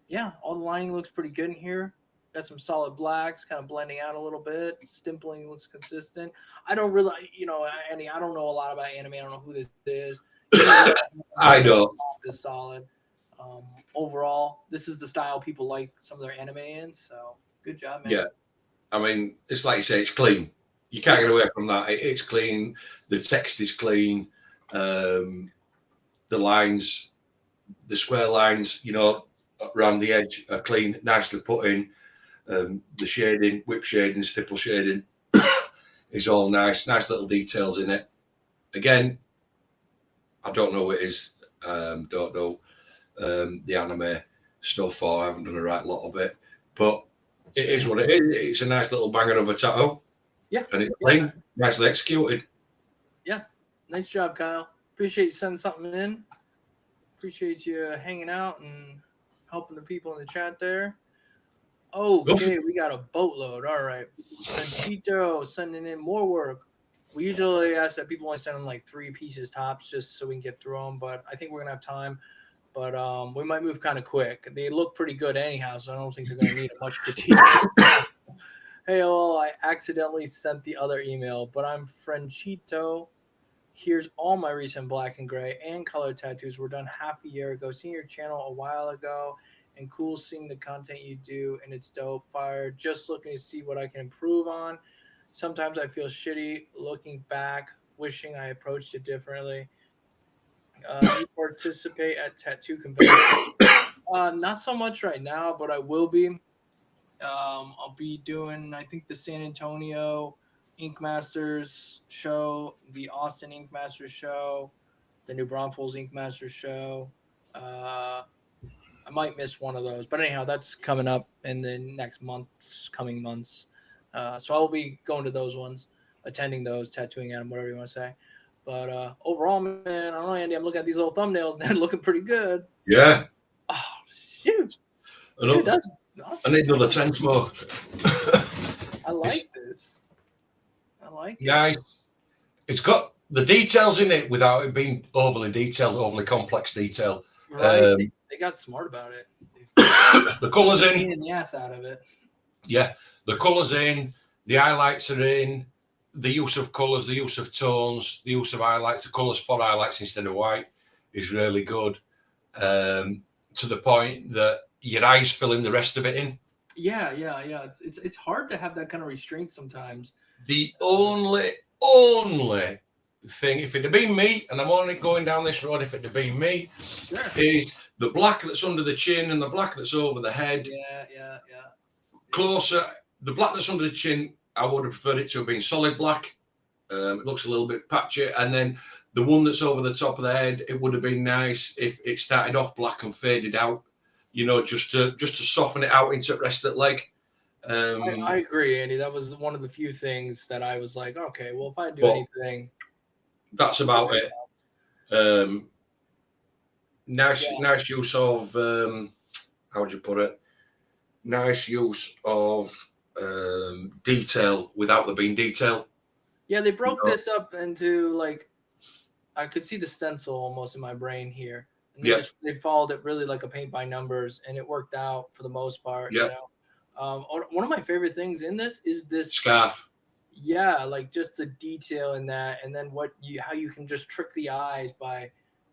Yeah, all the lining looks pretty good in here. Got some solid blacks, kind of blending out a little bit. Stimpling looks consistent. I don't really, Andy, I don't know a lot about anime. I don't know who this is. I don't. Is solid. Um, Overall, this is the style people like some of their anime in. So good job, man. Yeah, I mean, it's like you say, it's clean. You can't get away from that. It's clean. The text is clean. The lines, the square lines, around the edge are clean, nicely put in. The shading, whip shading, stipple shading is all nice. Nice little details in it. Again, I don't know what it is. Don't know the anime stuff, or I haven't done a right lot of it. But it is what it is. It's a nice little banger of a tattoo. Yeah. And it's clean, nicely executed. Yeah. Nice job, Kyle. Appreciate you sending something in. Appreciate you hanging out and helping the people in the chat there. Okay, we got a boatload. All right. Frenito sending in more work. We usually ask that people only send in like 3 pieces tops just so we can get through them, but I think we're going to have time. But we might move kind of quick. They look pretty good anyhow, so I don't think they're going to need much critique. Hey, I accidentally sent the other email, but I'm Frenito. Here's all my recent black and gray and color tattoos were done half a year ago. Seeing your channel a while ago and cool seeing the content you do, and it's dope. Fire. Just looking to see what I can improve on. Sometimes I feel shitty looking back, wishing I approached it differently. You participate at tattoo conventions? Not so much right now, but I will be. I'll be doing, I think, the San Antonio Ink Masters show, the Austin Ink Masters show, the New Braunfels Ink Masters show. I might miss one of those, but anyhow, that's coming up in the next coming months. So I'll be going to those ones, attending those, tattooing at them, whatever you want to say. But overall, man, I don't know, Andy. I'm looking at these little thumbnails; they're looking pretty good. Yeah. Oh shoot! Dude, that's awesome. I need another 10 more. I like this. I like it. Guys, it's got the details in it without it being overly detailed, overly complex detail. Right? They got smart about it. The colours in. The ass out of it. Yeah, the colours in. The highlights are in. The use of colours, the use of tones, the use of highlights, the colours for highlights instead of white is really good. To the point that your eyes fill in the rest of it in. Yeah. It's hard to have that kind of restraint sometimes. The only thing, if it had been me, and I'm only going down this road, if it had been me, sure, is the black that's under the chin and the black that's over the head. Yeah. Closer, the black that's under the chin, I would have preferred it to have been solid black. It looks a little bit patchy. And then the one that's over the top of the head, it would have been nice if it started off black and faded out, just to soften it out into the rest of the leg. I agree, Andy. That was one of the few things that I was like, okay, well, if I do anything, that's about it. Nice use of how would you put it? Nice use of detail without there being detail. Yeah, they broke this up into like, I could see the stencil almost in my brain here. And they followed it really like a paint by numbers, and it worked out for the most part. Yeah. One of my favorite things in this is this scarf. Yeah, like just the detail in that, and then how you can just trick the eyes by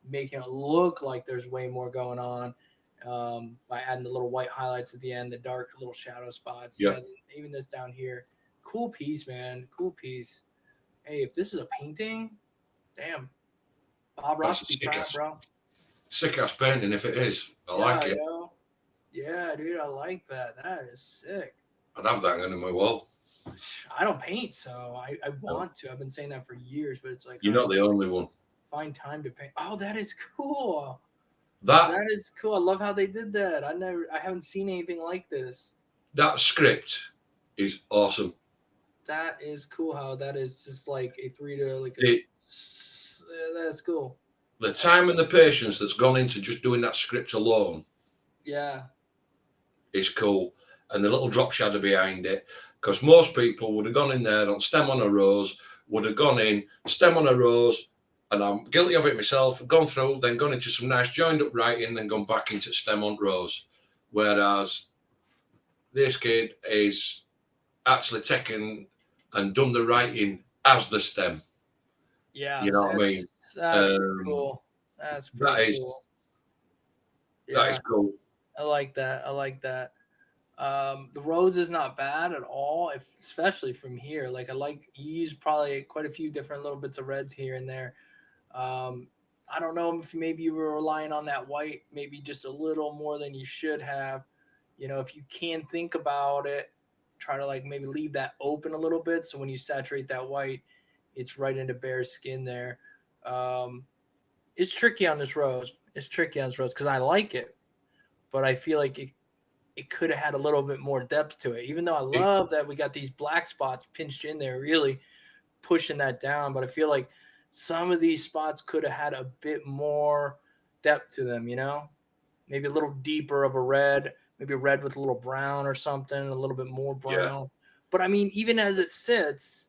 making it look like there's way more going on, by adding the little white highlights at the end, the dark little shadow spots. Yeah. Even this down here, cool piece, man. Cool piece. Hey, if this is a painting, damn, Bob Ross be proud, bro. Sick ass painting if it is. I like it. Yo. Yeah, dude, I like that. That is sick. I'd have that on my wall. I don't paint, so I want to. I've been saying that for years, but it's like you're not the only one. Find time to paint. Oh, that is cool. That is cool. I love how they did that. I haven't seen anything like this. That script is awesome. That is cool. How that is just like a 3D, like that's cool. The time and the patience that's gone into just doing that script alone. Yeah. Is cool. And the little drop shadow behind it. Because most people would have gone in there on stem on a rose, would have gone in, stem on a rose, and I'm guilty of it myself, gone through, then gone into some nice joined up writing, then gone back into stem on rose. Whereas this kid is actually taken and done the writing as the stem. Yeah, You know what I mean? that's pretty cool. That's pretty That is cool. that is Yeah, cool. I like that. I like that. The rose is not bad at all, especially from here. Like I like you use probably quite a few different little bits of reds here and there. Um, I don't know if maybe you were relying on that white, maybe just a little more than you should have. You know, if you can think about it, try to like maybe leave that open a little bit. So when you saturate that white, it's right into bare skin there. Um, it's tricky on this rose. It's tricky on this rose because I like it, but I feel like it could have had a little bit more depth to it. Even though I It, love that we got these black spots pinched in there, really pushing that down. But I feel like some of these spots could have had a bit more depth to them, you know? Maybe a little deeper of a red, maybe a red with a little brown or something, a little bit more yeah, brown. But I mean, even as it sits,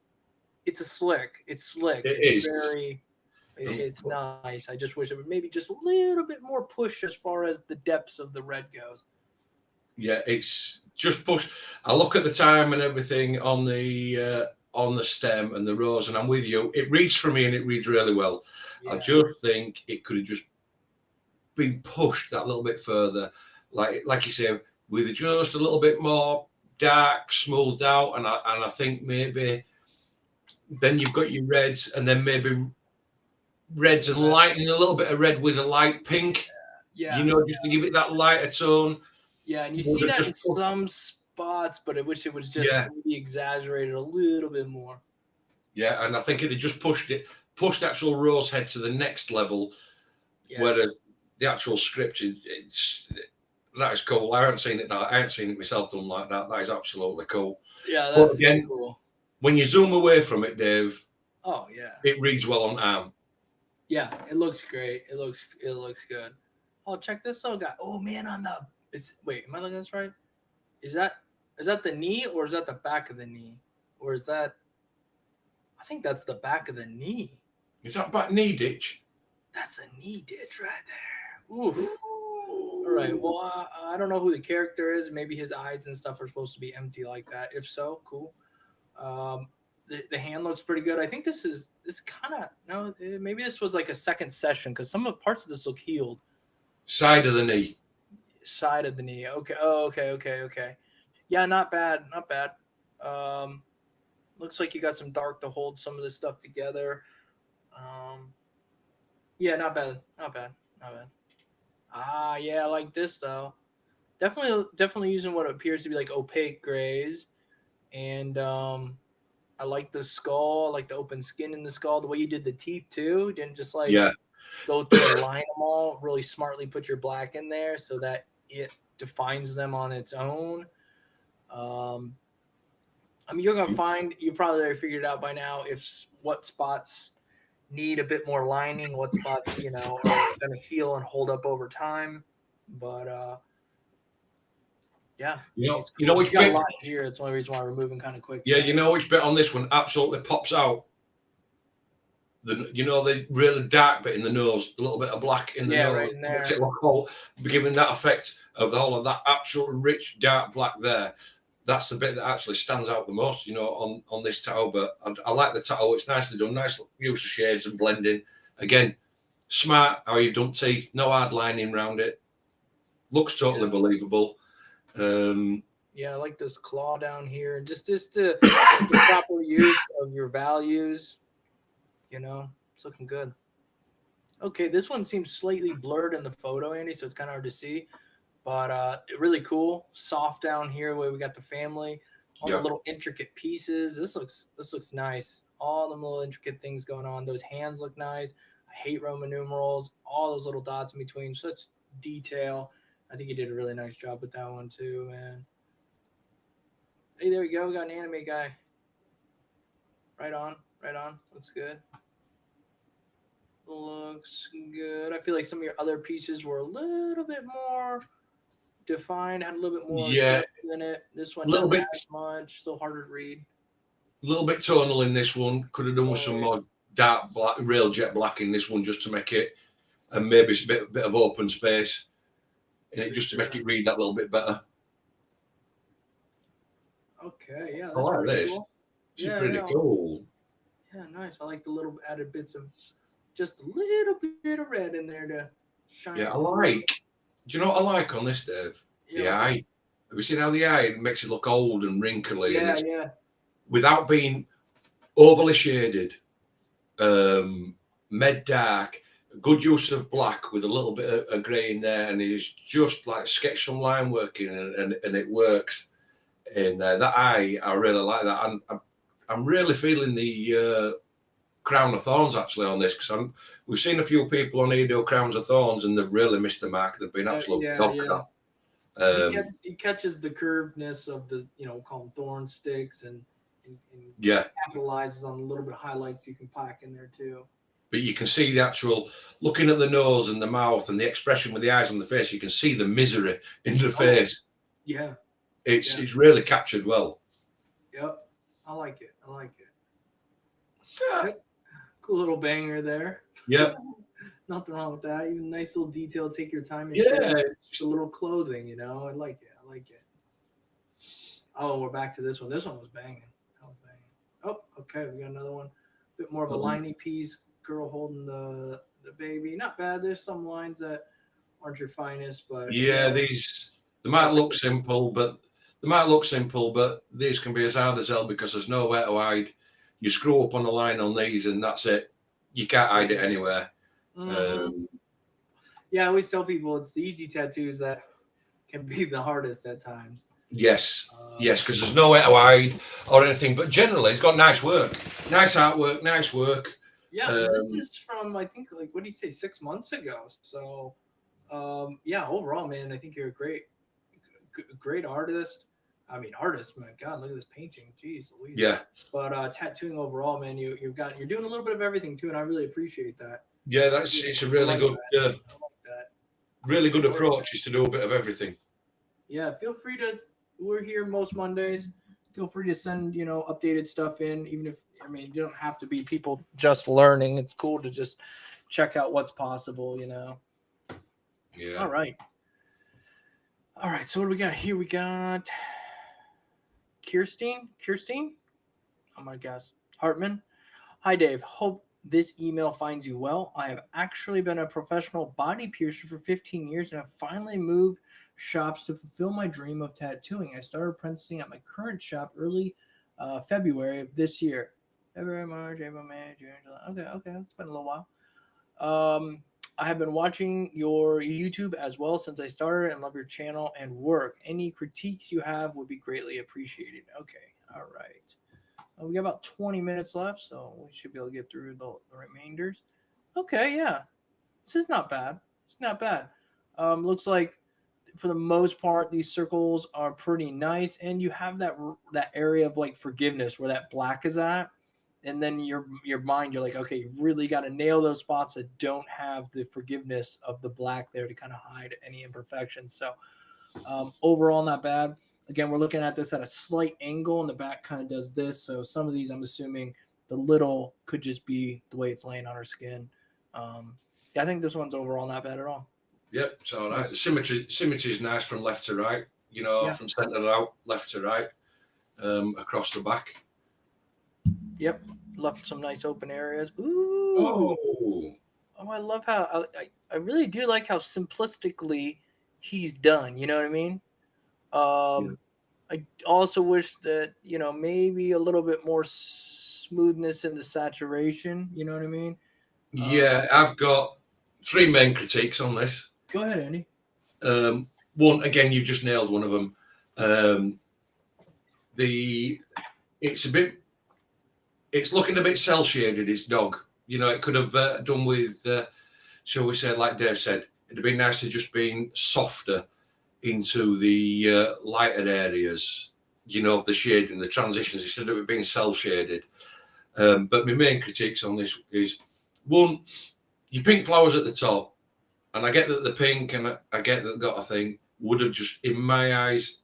it's a slick. It's slick. it It's is. very Um, it's nice. I just wish it would maybe just a little bit more push as far as the depths of the red goes. Yeah, it's just push. I look at the time and everything on the stem and the rose, and I'm with you. It reads for me, and it reads really well. I Yeah. just think it could have just been pushed that little bit further, like you say, with just a little bit more dark, smoothed out, and I think maybe then you've got your reds, and then maybe reds and lightening a little bit of red with a light pink. You Yeah. know, just to give it that lighter tone. Yeah, and you Would see have that in just pushed, some spots, but I wish it was just yeah. maybe exaggerated a little bit more. Yeah, and I think if they just pushed the actual rose head to the next level, Yeah. whereas the actual script that is cool. I haven't seen it now. I haven't seen it myself done like that. That is absolutely cool. Yeah, But that's super again, cool. when you zoom away from it, Dave, Oh yeah. it reads well on arm. Yeah, it looks great. It looks good. Oh, check this out, guy. Oh man, on the wait, am I looking at this right? Is that is that the knee or is that the back of the knee? Or is that I think that's the back of the knee. Is that back knee ditch? That's the knee ditch right there. Oof. All right. Well, I don't know who the character is. Maybe his eyes and stuff are supposed to be empty like that. If so, cool. Um, the hand looks pretty good. I think this kind of no. Maybe this was like a second session because some of parts of this look healed. Side of the knee. Side of the knee. Okay. Oh, okay. Yeah, not bad. Not bad. Um, looks like you got some dark to hold some of this stuff together. Um, yeah, not bad. Not bad. Not bad. Ah, yeah, I like this though. Definitely using what appears to be like opaque grays, and I like the skull. I like the open skin in the skull. The way you did the teeth too. You didn't just like Yeah. go through and line them all. Really smartly put your black in there so that it defines them on its own. Um, I mean, you're gonna find you probably already figured it out by now if what spots need a bit more lining, what spots are gonna heal and hold up over time. But yeah, You know, it's you know cool. You which got a bit. lot here. It's the only reason why we're moving kind of quick. Yeah, you know which bit on this one absolutely pops out. The really dark bit in the nose, the little bit of black in the nose, right in there. makes it look whole, giving that effect of the whole of that actual rich dark black there. That's the bit that actually stands out the most, on this tattoo. But I like the tattoo. It's nicely done, nice use of shades and blending. Again, smart how you've done teeth, no hard lining around it. Looks totally believable. Yeah, I like this claw down here, and just the proper use of your values. It's looking good. Okay, this one seems slightly blurred in the photo, Andy, so it's kind of hard to see. But really cool. Soft down here where we got the family, all the little intricate pieces. This looks nice. All the little intricate things going on. Those hands look nice. I hate Roman numerals. All those little dots in between. Such detail. I think he did a really nice job with that one too, man. Hey, there we go. We got an anime guy. Right on. Looks good. Looks good. I feel like some of your other pieces were a little bit more defined, had a little bit more depth in it. This one little doesn't bit, as much, still harder to read. a little bit tonal in this one. Could have done with some more dark black, real jet black in this one, just to make it, and maybe a bit of open space in it, just to make it read that little bit better. Okay, yeah, I that's like pretty this. cool. This is Yeah, pretty yeah, cool. yeah, nice. I like the little added bits of just a little bit of red in there to shine Yeah, it I through. like. Do you know what I like on this, Dave? Yeah, The what's eye. up? Have you seen how the eye makes it look old and wrinkly, and Yeah, it's yeah, without being overly shaded, med dark, good use of black with a little bit of grey in there, and he's just like sketch some line work in, and it works in there. That I really like that. I'm really feeling the crown of thorns actually on this, because we've seen a few people on here do crowns of thorns and they've really missed the mark. They've been absolute yeah, dog yeah. crap. Um, He catches the curvedness of the, call them thorn sticks, and yeah, capitalizes on a little bit of highlights you can pack in there too. but you can see the actual looking at the nose and the mouth and the expression with the eyes on the face. You can see the misery in the Oh, face. yeah, It's yeah, it's really captured well. yep. I like it. I like it. Yep. Cool little banger there. Yep. Nothing wrong with that. Even nice little detail. Take your time and shit. Yeah. The little clothing, I like it. I like it. Oh, we're back to this one. This one was banging. That was banging. Oh, okay. We got another one. Bit more of a liney piece. Girl holding the baby. Not bad. There's some lines that aren't your finest, but Yeah, these they might look simple, but these can be as hard as hell because there's nowhere to hide. You screw up on the line on these, and that's it. You can't hide it anywhere. Mhm. Yeah, I always tell people it's the easy tattoos that can be the hardest at times. Yes, because there's nowhere to hide or anything. But generally, it's got nice work, nice artwork, nice work. Yeah, and this is from, I think, like, what do you say, 6 months ago? So, yeah, overall, man, I think you're a great artist. I mean, artist, my God, look at this painting. Jeez Louise. Yeah. But tattooing overall, man, you're doing a little bit of everything too, and I really appreciate that. Yeah, it's a really good, I like that. really good approach is to do a bit of everything. Yeah, feel free to. We're here most Mondays. Feel free to send updated stuff in, even if you don't have to be people just learning. It's cool to just check out what's possible. Yeah. All right. So what do we got here? We got Kirsten. Oh my gosh, Hartman. Hi, Dave. Hope this email finds you well. I have actually been a professional body piercer for 15 years and have finally moved shops to fulfill my dream of tattooing. I started apprenticing at my current shop early February of this year. February, March, April, May, June, July. Okay. It's been a little while. I have been watching your YouTube as well since I started and love your channel and work. Any critiques you have would be greatly appreciated. Okay. All right. We got about 20 minutes left, so we should be able to get through the remainders. Okay, yeah. This is not bad. It's not bad. Looks like for the most part, these circles are pretty nice, and you have that area of like forgiveness where that black is at, and then your mind, you're like, okay, you really got to nail those spots that don't have the forgiveness of the black there to kind of hide any imperfections. So overall, not bad. Again, we're looking at this at a slight angle, and the back kind of does this. So some of these, I'm assuming the little could just be the way it's laying on her skin. I think this one's overall not bad at all. Yep, it's all right. The symmetry is nice from left to right. From centre out, left to right, across the back. Yep, left some nice open areas. Ooh. Oh, I love how I really do like how simplistically he's done. You know what I mean? I also wish that maybe a little bit more smoothness in the saturation. You know what I mean? Yeah, I've got 3 main critiques on this. Go ahead, Andy. One, again, you just nailed one of them. It's looking a bit cell shaded. It's dog. It could have done with, shall we say, like Dave said, it'd have been nice to just been softer into the lighter areas, of the shading, the transitions, instead of it being cell shaded. But my main critiques on this is, one, your pink flowers at the top, and I get that the pink, and I get that got a thing, would have just, in my eyes,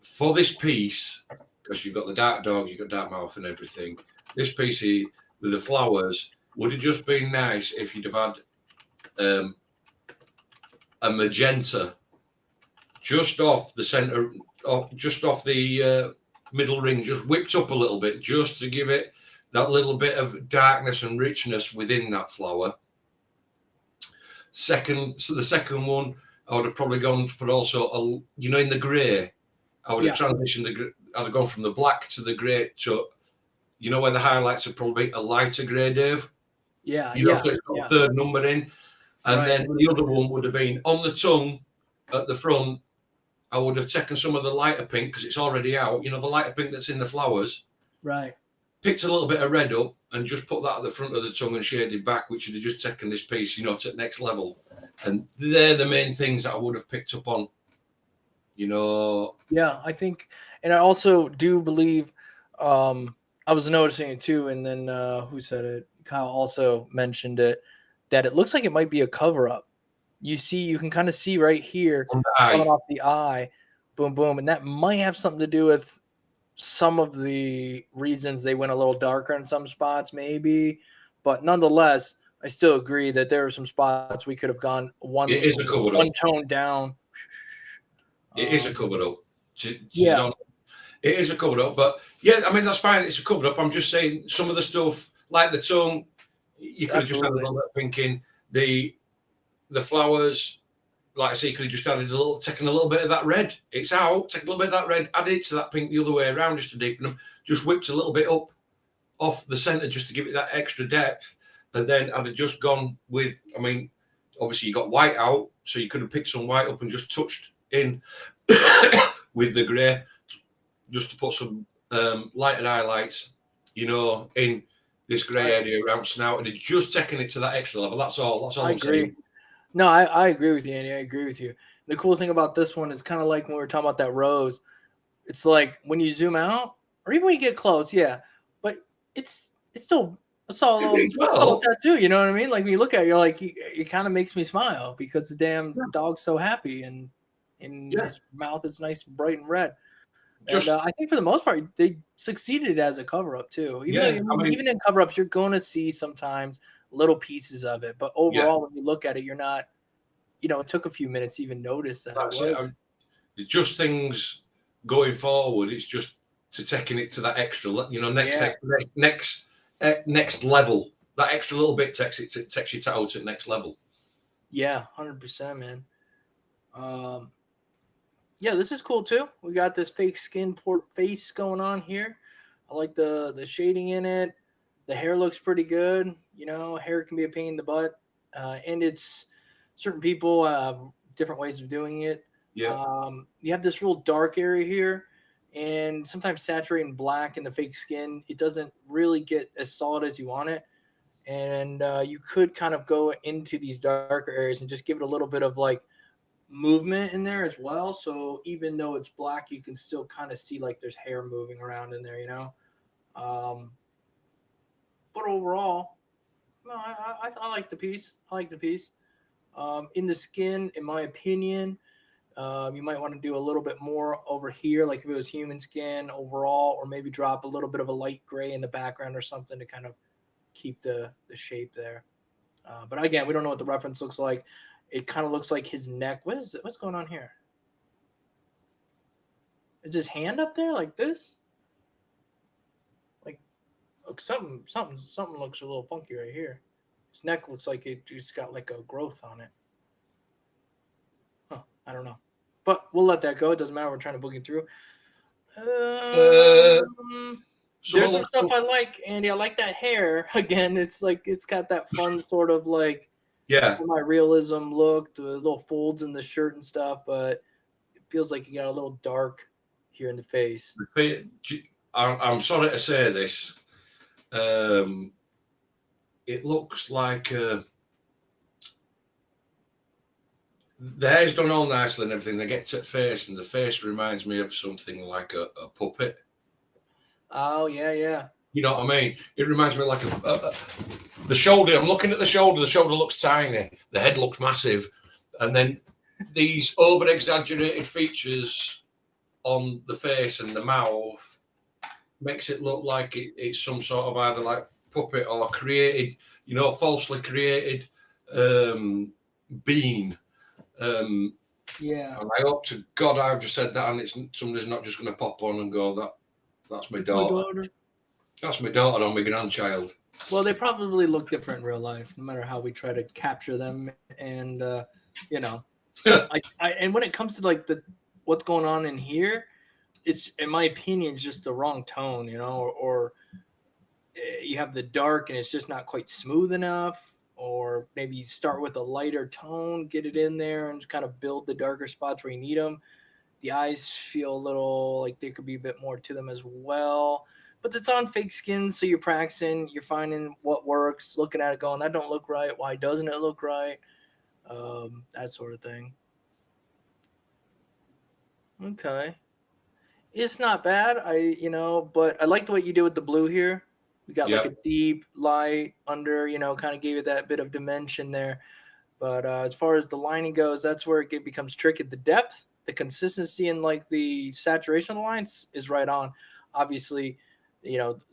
for this piece, because you've got the dark dog, you've got dark mouth and everything, this piece here with the flowers would have just been nice if you'd have had a magenta just off the center, just off the middle ring just whipped up a little bit, just to give it that little bit of darkness and richness within that flower. So the second one, I would have probably gone for also in the grey. I would have transitioned I'd have gone from the black to the grey to, where the highlights are probably a lighter grey, Dave. Yeah, so it's got a third number in. And then the other one would have been on the tongue at the front. I would have taken some of the lighter pink because it's already out. The lighter pink that's in the flowers. Right. Picked a little bit of red up and just put that at the front of the tongue and shaded back, which would have just taken this piece, to the next level. And they're the main things that I would have picked up on. Yeah, I think, and I also do believe, I was noticing it too, and then who said it? Kyle also mentioned it, that it looks like it might be a cover up. You can kind of see right here coming off the eye, boom, boom, and that might have something to do with some of the reasons they went a little darker in some spots, maybe, but nonetheless, I still agree that there are some spots we could have gone one tone down. It is a cover up. It is a cover up, but yeah, I mean that's fine. It's a cover up. I'm just saying some of the stuff like the tongue, you could have just added a little bit of pink in. The flowers, like I say, you could have just taken a little bit of that red. It's out. Take a little bit of that red, add it to that pink the other way around just to deepen them. Just whipped a little bit up off the center just to give it that extra depth. And then I'd have just gone with, I mean, obviously you got white out, so you could have picked some white up and just touched in with the grey, just to put some lighter highlights, in this grey area around snout, and it's just taking it to that extra level. That's all. I agree. Saying. No, I agree with you, Andy. I agree with you. The cool thing about this one is kind of like when we were talking about that rose. It's like when you zoom out, or even when you get close, but it's still a little tattoo. You know what I mean? Like when you look at it, you're like, it kind of makes me smile because the damn dog's so happy, and in his mouth it's nice, bright and red. And I think for the most part, they succeeded as a cover up too. Even in cover ups, you're going to see sometimes little pieces of it, but overall, when you look at it, you're not. It took a few minutes to even notice that. That's it. Just things going forward. It's just to taking it to that extra, next level. That extra little bit takes you out to the next level. Yeah, 100%, man. Yeah, this is cool too. We got this fake skin face going on here. I like the shading in it. The hair looks pretty good. Hair can be a pain in the butt, and it's certain people have different ways of doing it. Yeah. You have this real dark area here, and sometimes saturating black in the fake skin, it doesn't really get as solid as you want it. And you could kind of go into these darker areas and just give it a little bit of like movement in there as well. So even though it's black, you can still kind of see like there's hair moving around in there, But overall, no, I like the piece. In the skin, in my opinion, you might want to do a little bit more over here, like if it was human skin overall, or maybe drop a little bit of a light gray in the background or something to kind of keep the shape there. But again, we don't know what the reference looks like. It kind of looks like his neck. What's going on here? Is his hand up there like this? Like something looks a little funky right here. His neck looks like it just got like a growth on it. Huh, I don't know. But we'll let that go. It doesn't matter. We're trying to boogie through. There's some stuff I like, Andy. I like that hair. Again, it's like it's got that fun sort of like semi-realism look, the little folds in the shirt and stuff, but it feels like you got a little dark here in the face. I'm sorry to say this. It looks like the hair's done all nicely and everything. They get to the face, and the face reminds me of something like a puppet. Oh, yeah. You know what I mean? It reminds me of like the shoulder. I'm looking at the shoulder. The shoulder looks tiny. The head looks massive. And then these over-exaggerated features on the face and the mouth makes it look like it's some sort of either like puppet or created, falsely created being. Yeah. And I hope to God I've just said that, and somebody's not just going to pop on and go, That's my My daughter. daughter. That's my daughter or my grandchild. Well, they probably look different in real life, no matter how we try to capture them. And you know, and when it comes to like the what's going on in here, it's in my opinion just the wrong tone, or you have the dark and it's just not quite smooth enough, or maybe start with a lighter tone, get it in there, and just kind of build the darker spots where you need them. The eyes feel a little like there could be a bit more to them as well. But it's on fake skin, so you're practicing, you're finding what works, looking at it, going, that don't look right. Why doesn't it look right? That sort of thing. Okay, it's not bad. But I like the way you did with the blue here. We got like Yeah. a deep light under, kind of gave it that bit of dimension there. But as far as the lining goes, that's where it becomes tricky. The depth, the consistency, and like the saturation of the lines is right on. Obviously,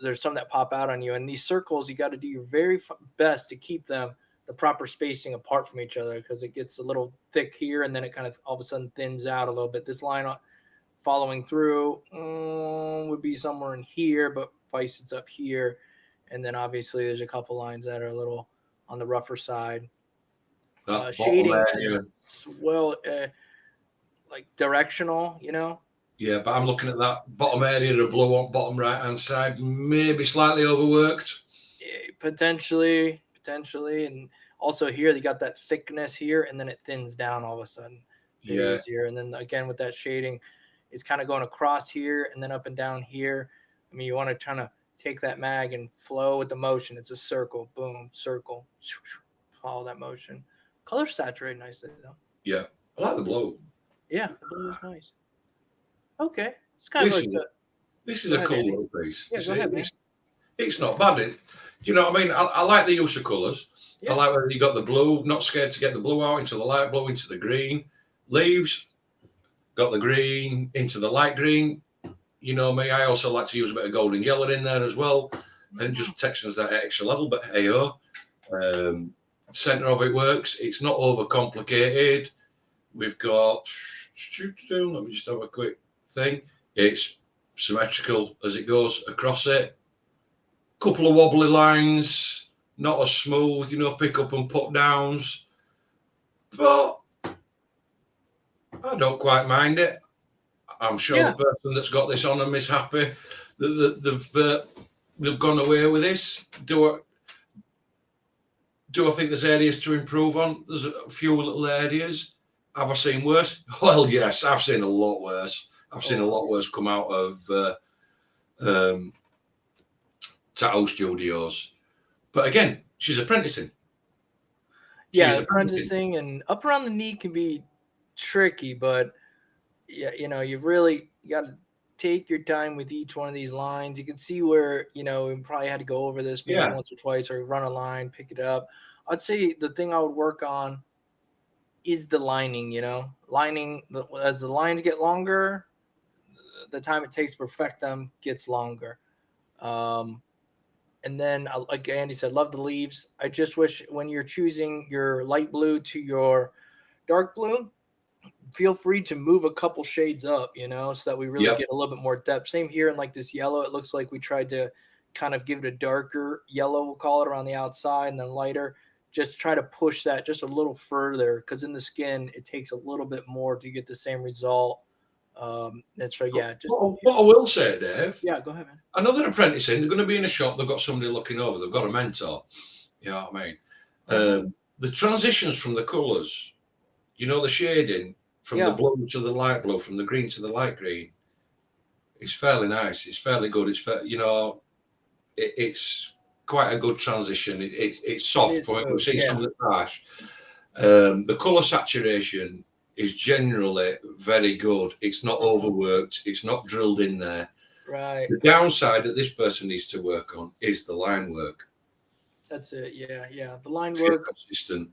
there's some that pop out on you. And these circles, you got to do your very best to keep them the proper spacing apart from each other, because it gets a little thick here and then it kind of all of a sudden thins out a little bit. This line following through would be somewhere in here, but vice it's up here. And then obviously there's a couple lines that are a little on the rougher side. That bottom Shading area. as well, like directional, Yeah, but I'm looking at that bottom area, the blue on bottom right hand side, maybe slightly overworked. Potentially, and also here they got that thickness here, and then it thins down all of a sudden. Yeah. Easier, and then again with that shading, it's kind of going across here and then up and down here. I mean, you want to kind of take that mag and flow with the motion. It's a circle, boom, circle, follow that motion. Color saturate nicely though. Yeah, I like the blue. Yeah, the blue is nice. Okay, it's kind of like this is a cool little piece. Yeah, go ahead, man. It's not bad. You know what I mean? I like the use of colours. Yeah. I like where you got the blue, not scared to get the blue out into the light blue, into the green. Leaves, got the green into the light green. You know me, I also like to use a bit of gold and yellow in there as well. And it just textures that extra level, but hey-oh. Centre of it works. It's not overcomplicated. We've got, let me just have a quick thing. It's symmetrical as it goes across it. Couple of wobbly lines, not as smooth, pick up and put downs. But I don't quite mind it. I'm sure the person that's got this on them is happy that they've gone away with this. Do I think there's areas to improve on? There's a few little areas. Have I seen worse? Well, yes, I've seen a lot worse. I've seen a lot worse come out of tattoo studios. But again, she's apprenticing. Apprenticing and up around the knee can be tricky, but yeah, you really got to take your time with each one of these lines. You can see where, we probably had to go over this maybe once or twice, or run a line, pick it up. I'd say the thing I would work on is the lining, as the lines get longer, the time it takes to perfect them gets longer. And then, like Andy said, love the leaves. I just wish when you're choosing your light blue to your dark blue, feel free to move a couple shades up, so that we really get a little bit more depth. Same here in like this yellow. It looks like we tried to kind of give it a darker yellow, we'll call it, around the outside, and then lighter. Just try to push that just a little further, because in the skin, it takes a little bit more to get the same result. That's right. Yeah. What I will say, Dave. Yeah, go ahead, man. Another apprenticing, they're going to be in a shop. They've got somebody looking over. They've got a mentor. You know what I mean? The transitions from the colours, the shading from the blue to the light blue, from the green to the light green, it's fairly nice. It's fairly good. It's quite a good transition. It's soft. We see some of the crash. The colour saturation is generally very good. It's not overworked. It's not drilled in there. Right. The downside that this person needs to work on is the line work. That's it. Yeah. The line work. Consistent.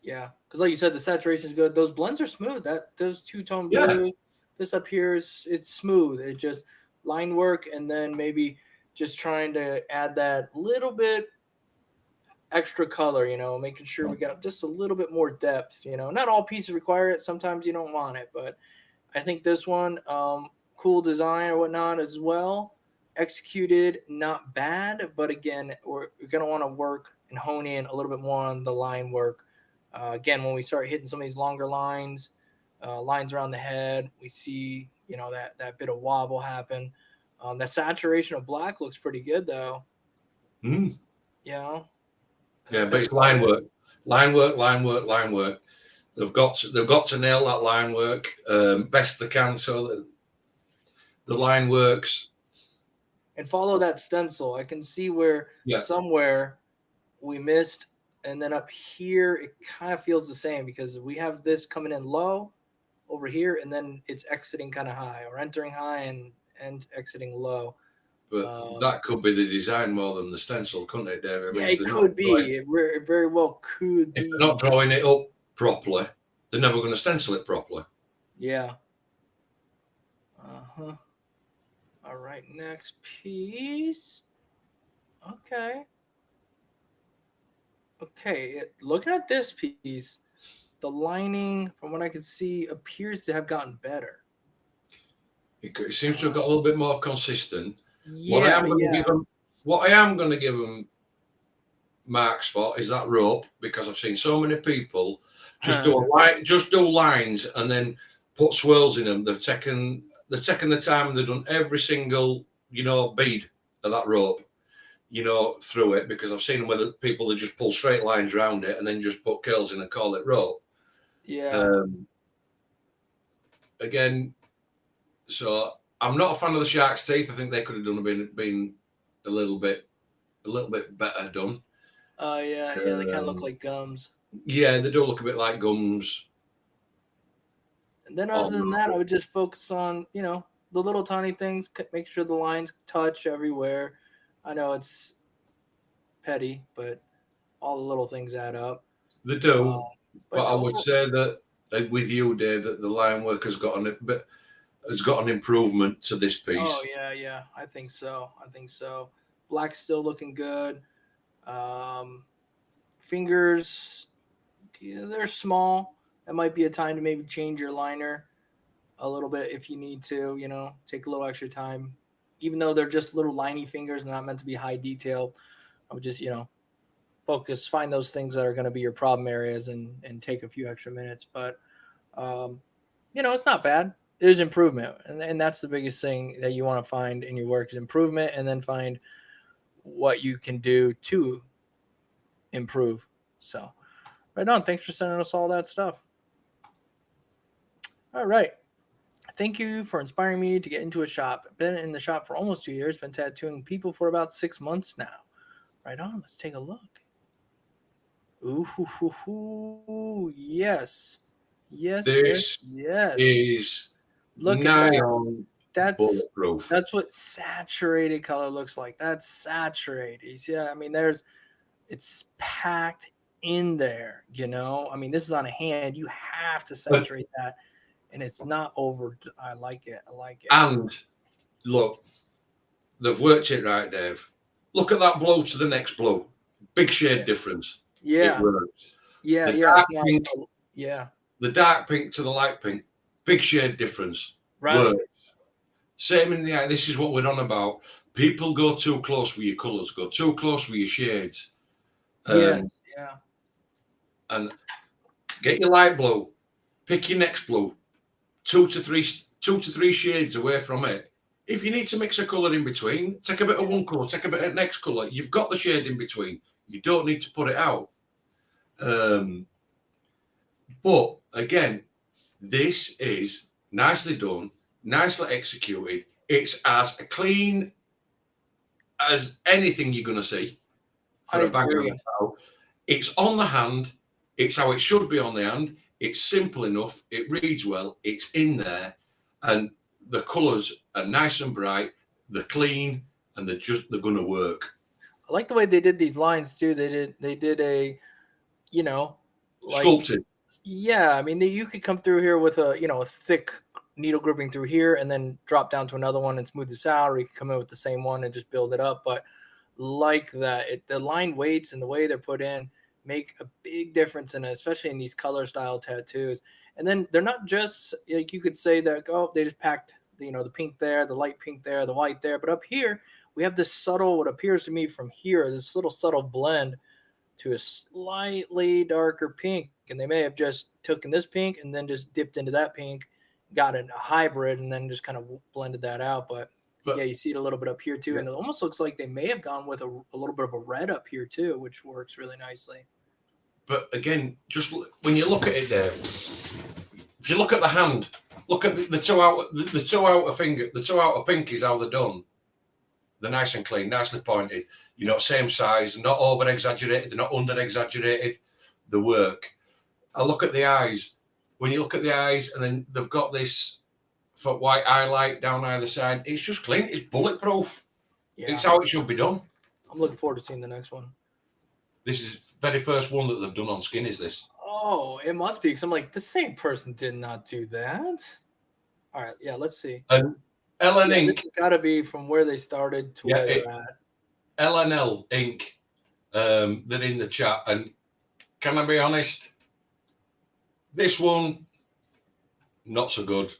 Yeah, because like you said, the saturation is good. Those blends are smooth. Those two-tone blue. This up here it's smooth. It just line work, and then maybe just trying to add that little bit extra color, making sure we got just a little bit more depth. Not all pieces require it. Sometimes you don't want it, but I think this one, cool design or whatnot as well. Executed not bad, but again, we're gonna want to work and hone in a little bit more on the line work. Again, when we start hitting some of these longer lines, lines around the head, we see that bit of wobble happen. The saturation of black looks pretty good though. Mm. You know, Yeah, but bit it's of color. line work. They've got to nail that line work best they can, so that the line works. And follow that stencil. I can see where somewhere we missed, and then up here it kind of feels the same because we have this coming in low over here, and then it's exiting kind of high or entering high and exiting low. But that could be the design more than the stencil, couldn't it, Dave? I mean, Yeah, it could be. It very well could be. If they're not drawing it up properly, they're never going to stencil it properly. Yeah. All right, next piece. Okay. Looking at this piece, the lining, from what I can see, appears to have gotten better. It seems to have got a little bit more consistent. Yeah, what I am going to give them marks for is that rope, because I've seen so many people just do lines and then put swirls in them. They've taken the time and they've done every single bead of that rope through it, because I've seen them where people that just pull straight lines around it and then just put curls in and call it rope. Yeah. Again, so I'm not a fan of the shark's teeth. I think they could have been a little bit better done. Yeah, they kind of look like gums. Yeah, they do look a bit like gums. And then other than that, I would just focus on, the little tiny things, make sure the lines touch everywhere. I know it's petty, but all the little things add up. They do, but I would say that with you, Dave, that the line work has got an improvement to this piece. Oh yeah, I think so. Black's still looking good. Fingers, they're small. That might be a time to maybe change your liner a little bit if you need to. Take a little extra time, even though they're just little liney fingers, not meant to be high detail. I would just find those things that are going to be your problem areas and take a few extra minutes. But it's not bad. There's improvement, and that's the biggest thing that you want to find in your work is improvement, and then find what you can do to improve. So right on. Thanks for sending us all that stuff. All right. Thank you for inspiring me to get into a shop. Been in the shop for almost 2 years. Been tattooing people for about 6 months now. Right on. Let's take a look. Ooh, yes. This is look at that. Bulletproof. That's what saturated color looks like. That's saturated. You see that? I mean, it's packed in there, I mean, this is on a hand. You have to saturate that, and it's not over. I like it. And look, they've worked it right, Dave. Look at that blow to the next blow. Big shade difference. Yeah. It works. Yeah, The dark pink to the light pink. Big shade difference. Right. Works. Same in the eye. This is what we're on about. People go too close with your colours. Go too close with your shades. Yes. Yeah. And get your light blow. Pick your next blow. 2 to 3 shades away from it. If you need to mix a colour in between, take a bit of one colour, take a bit of next colour. You've got the shade in between. You don't need to put it out. But again, this is nicely done, nicely executed. It's as clean as anything you're going to see for a bag of metal. It's on the hand. It's how it should be on the hand. It's simple enough. It reads well. It's in there, and the colours are nice and bright. They're clean, and they're going to work. I like the way they did these lines too. They did a, sculpted. Yeah, I mean, you could come through here with a thick needle grouping through here, and then drop down to another one and smooth this out, or you could come in with the same one and just build it up. But like that, the line weights and the way they're put in make a big difference in it, especially in these color style tattoos. And then they're not just like you could say that they just packed the pink there, the light pink there, the white there. But up here, we have this subtle, what appears to me from here, this little subtle blend to a slightly darker pink. And they may have just taken this pink and then just dipped into that pink, got a hybrid, and then just kind of blended that out. But yeah, you see it a little bit up here too. Yeah. And it almost looks like they may have gone with a little bit of a red up here too, which works really nicely. But again, just when you look at it there, if you look at the hand, look at the two outer finger, the two outer pinkies, how they're done. They're nice and clean, nicely pointed. Same size, not over exaggerated, they're not under exaggerated. The work. I look at the eyes. When you look at the eyes, and then they've got this white highlight down either side. It's just clean. It's bulletproof. Yeah. It's how it should be done. I'm looking forward to seeing the next one. This is the very first one that they've done on skin, is this? Oh, it must be, because I'm like, the same person did not do that. All right, yeah, let's see. And LN Ink. This has got to be from where they started to where they're at. LNL Ink, they're in the chat. And can I be honest? This one, not so good.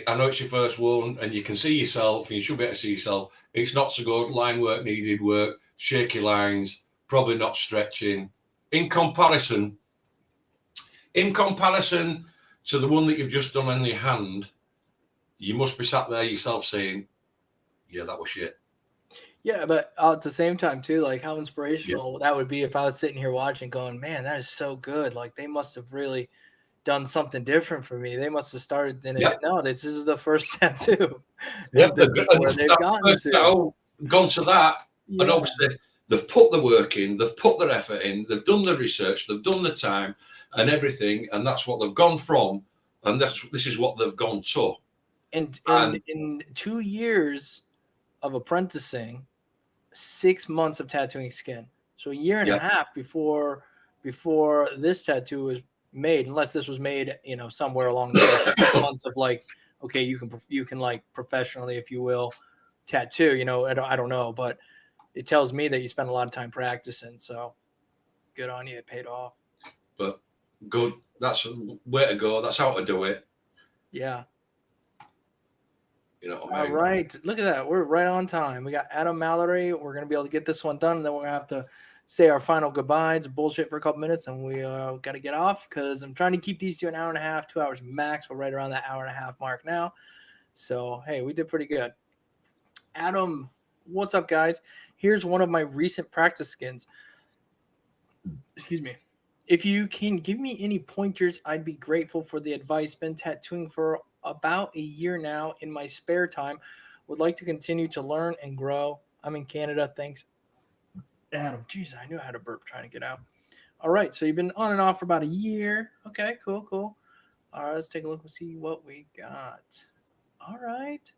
I know it's your first one, and you can see yourself, and you should be able to see yourself. It's not so good. Line work, needed work, shaky lines, probably not stretching. In comparison to the one that you've just done on your hand, you must be sat there yourself saying, yeah, that was shit. Yeah, but at the same time too, like how inspirational that would be if I was sitting here watching going, man, that is so good. Like they must have really done something different for me. They must have started in it. No, this is the first tattoo. Yeah, this is where they've gone to that. Yeah. And obviously they've put the work in, they've put their effort in, they've done the research, they've done the time and everything, and that's what they've gone from, and this is what they've gone to. And in 2 years of apprenticing, 6 months of tattooing skin. So a year and a half before this tattoo was made, unless this was made, somewhere along the way. 6 months of like, okay, you can like professionally, if you will, tattoo. I don't know, but it tells me that you spent a lot of time practicing. So good on you. It paid off. But good. That's where to go. That's how to do it. Yeah. You know what I mean? All right. Look at that. We're right on time. We got Adam Mallory. We're going to be able to get this one done. And then we're going to have to say our final goodbyes, bullshit for a couple minutes. And we got to get off because I'm trying to keep these to an hour and a half, 2 hours max. We're right around that hour and a half mark now. So, hey, we did pretty good. Adam, what's up, guys? Here's one of my recent practice skins. Excuse me. If you can give me any pointers, I'd be grateful for the advice. Been tattooing for about a year now in my spare time. Would like to continue to learn and grow. I'm in Canada. Thanks, Adam. Jeez, I knew I had a burp trying to get out. All right, so you've been on and off for about a year. Okay, cool. All right, let's take a look and see what we got. All right.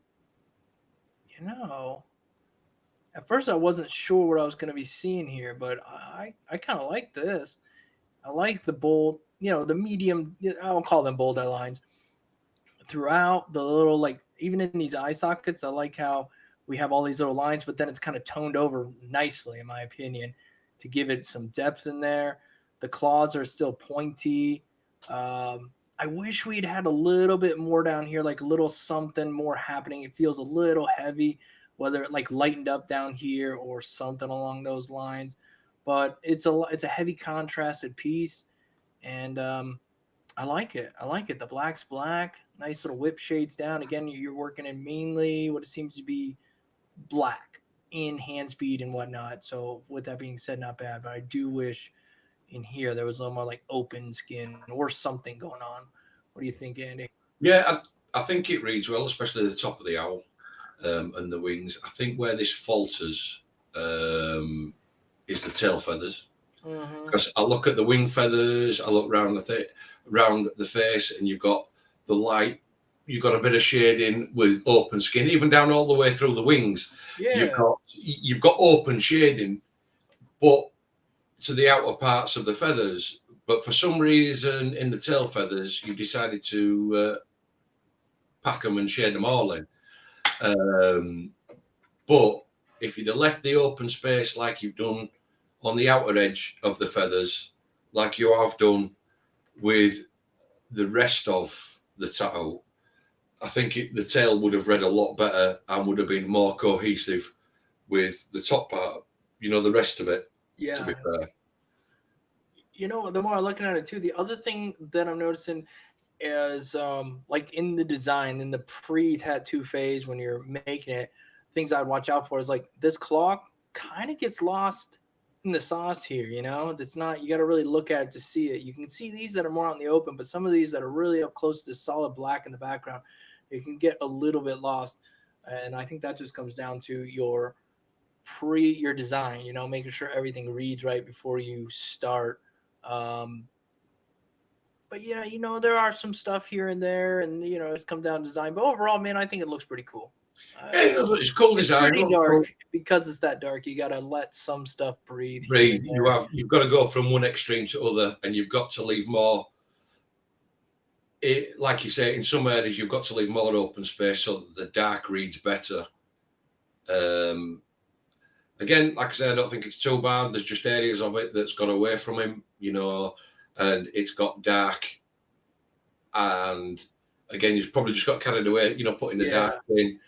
At first I wasn't sure what I was going to be seeing here, but I kind of like this. I like the bold, the medium, I'll call them bold lines throughout the little, like even in these eye sockets. I like how we have all these little lines, but then it's kind of toned over nicely, in my opinion, to give it some depth in there. The claws are still pointy. I wish we'd had a little bit more down here, like a little something more happening. It feels a little heavy, whether it like lightened up down here or something along those lines. But it's a heavy contrasted piece, and I like it. The black's black, nice little whip shades down. Again, you're working in mainly what it seems to be black in hand speed and whatnot. So with that being said, not bad. But I do wish in here there was a little more like open skin or something going on. What do you think, Andy? Yeah, I think it reads well, especially the top of the owl and the wings. I think where this falters is the tail feathers, because I look at the wing feathers, I look around the face, and you've got the light, you've got a bit of shading with open skin, even down all the way through the wings. Yeah. You've got open shading, but to the outer parts of the feathers. But for some reason, in the tail feathers, you decided to pack them and shade them all in. But if you'd have left the open space like you've done on the outer edge of the feathers, like you have done with the rest of the tattoo, I think the tail would have read a lot better and would have been more cohesive with the top part, the rest of it, to be Yeah. fair. The more I'm looking at it too, the other thing that I'm noticing is like in the design, in the pre-tattoo phase when you're making it, things I'd watch out for is like this clock kind of gets lost in the sauce here. It's not, you got to really look at it to see it. You can see these that are more out in the open, but some of these that are really up close to the solid black in the background, it can get a little bit lost. And I think that just comes down to your design, making sure everything reads right before you start. um but yeah, there are some stuff here and there, and it's come down to design. But overall, man, I think it looks pretty cool. Yeah, Uh, it's cool it's design. pretty dark because it's that dark. You gotta let some stuff breathe here Breathe. and there. You've got to go from one extreme to other, and you've got to leave more. Like you say, in some areas you've got to leave more open space so that the dark reads better. Um, Again, like I say, I don't think it's too bad. There's just areas of it that's got away from him, and it's got dark. And again, he's probably just got carried away, putting the dark in.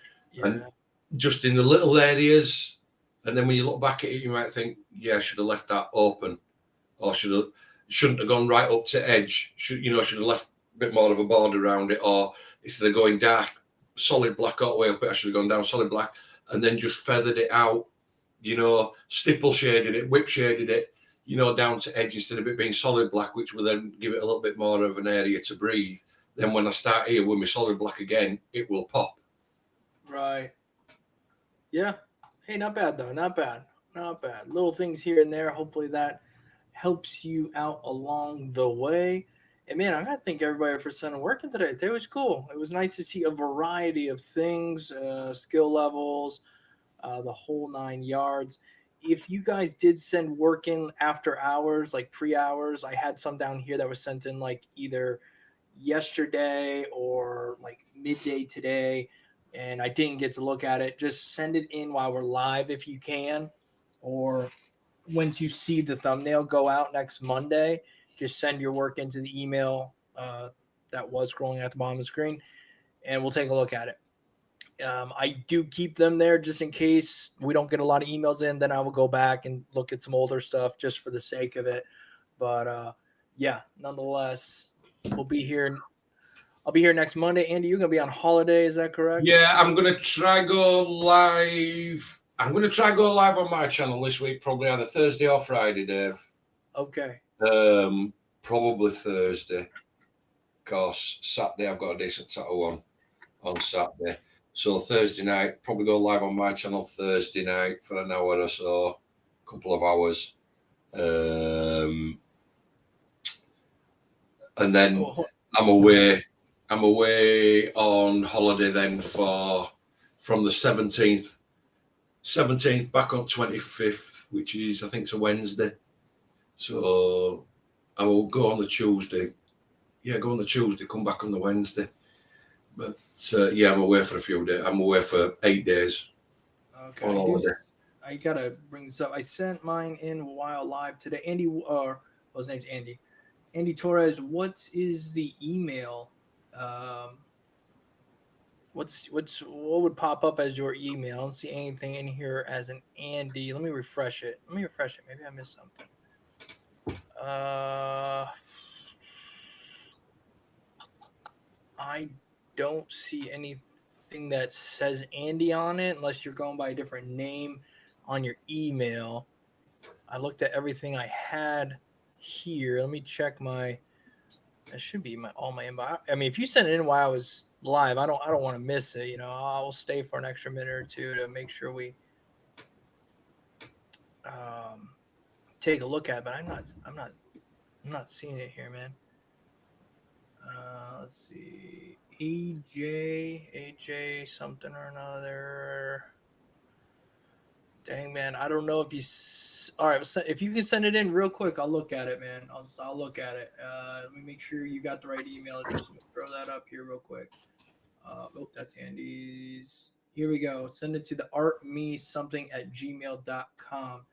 And Yeah. just in the little areas. And then when you look back at it, you might think, yeah, I should have left that open, or shouldn't have gone right up to edge. Should have left a bit more of a border around it, or instead of going dark, solid black all the way up, I should have gone down solid black and then just feathered it out. Stipple shaded it, whip shaded it, down to edge instead of it being solid black, which will then give it a little bit more of an area to breathe. Then when I start here with my solid black again, it will pop. Right. Yeah. Hey, not bad though. Not bad. Not bad. Little things here and there. Hopefully that helps you out along the way. And man, I gotta thank everybody for sending work in today. It was cool. It was nice to see a variety of things, skill levels, the whole 9 yards. If you guys did send work in after hours, like pre-hours, I had some down here that was sent in like either yesterday or like midday today, and I didn't get to look at it. Just send it in while we're live if you can, or once you see the thumbnail go out next Monday, just send your work into the email that was scrolling at the bottom of the screen, and we'll take a look at it. I do keep them there just in case we don't get a lot of emails in. Then I will go back and look at some older stuff just for the sake of it. But yeah, nonetheless, we'll be here. I'll be here next Monday. Andy, you're gonna be on holiday, is that correct? Yeah, I'm gonna try go live. I'm gonna try go live on my channel this week, probably either Thursday or Friday, Dave. Okay. Probably Thursday, because Saturday I've got a decent tattoo on Saturday. So Thursday night, probably go live on my channel Thursday night for an hour or so, a couple of hours. And then I'm away on holiday then from the 17th back on 25th, which is, I think it's a Wednesday. So I will go on the Tuesday. Yeah, go on the Tuesday, come back on the Wednesday. But yeah, I'm away for a few days. I'm away for 8 days. Okay. On holiday. I gotta bring this up. I sent mine in while live today. Andy, or his name's Andy. Andy Torres. What is the email? What would pop up as your email? I don't see anything in here as an Andy. Let me refresh it. Maybe I missed something. I don't see anything that says Andy on it unless you're going by a different name on your email. I looked at everything I had here. Let me check my. That should be all my inbox. I mean, if you sent it in while I was live, I don't want to miss it. I'll stay for an extra minute or two to make sure we take a look at it. But I'm not seeing it here, man. Let's see, AJ something or another. Dang, man, I don't know if you. All right, if you can send it in real quick, I'll look at it, man. I'll look at it. Let me make sure you got the right email address. Let me throw that up here real quick. That's Andy's. Here we go. Send it to the artmesomething@gmail.com.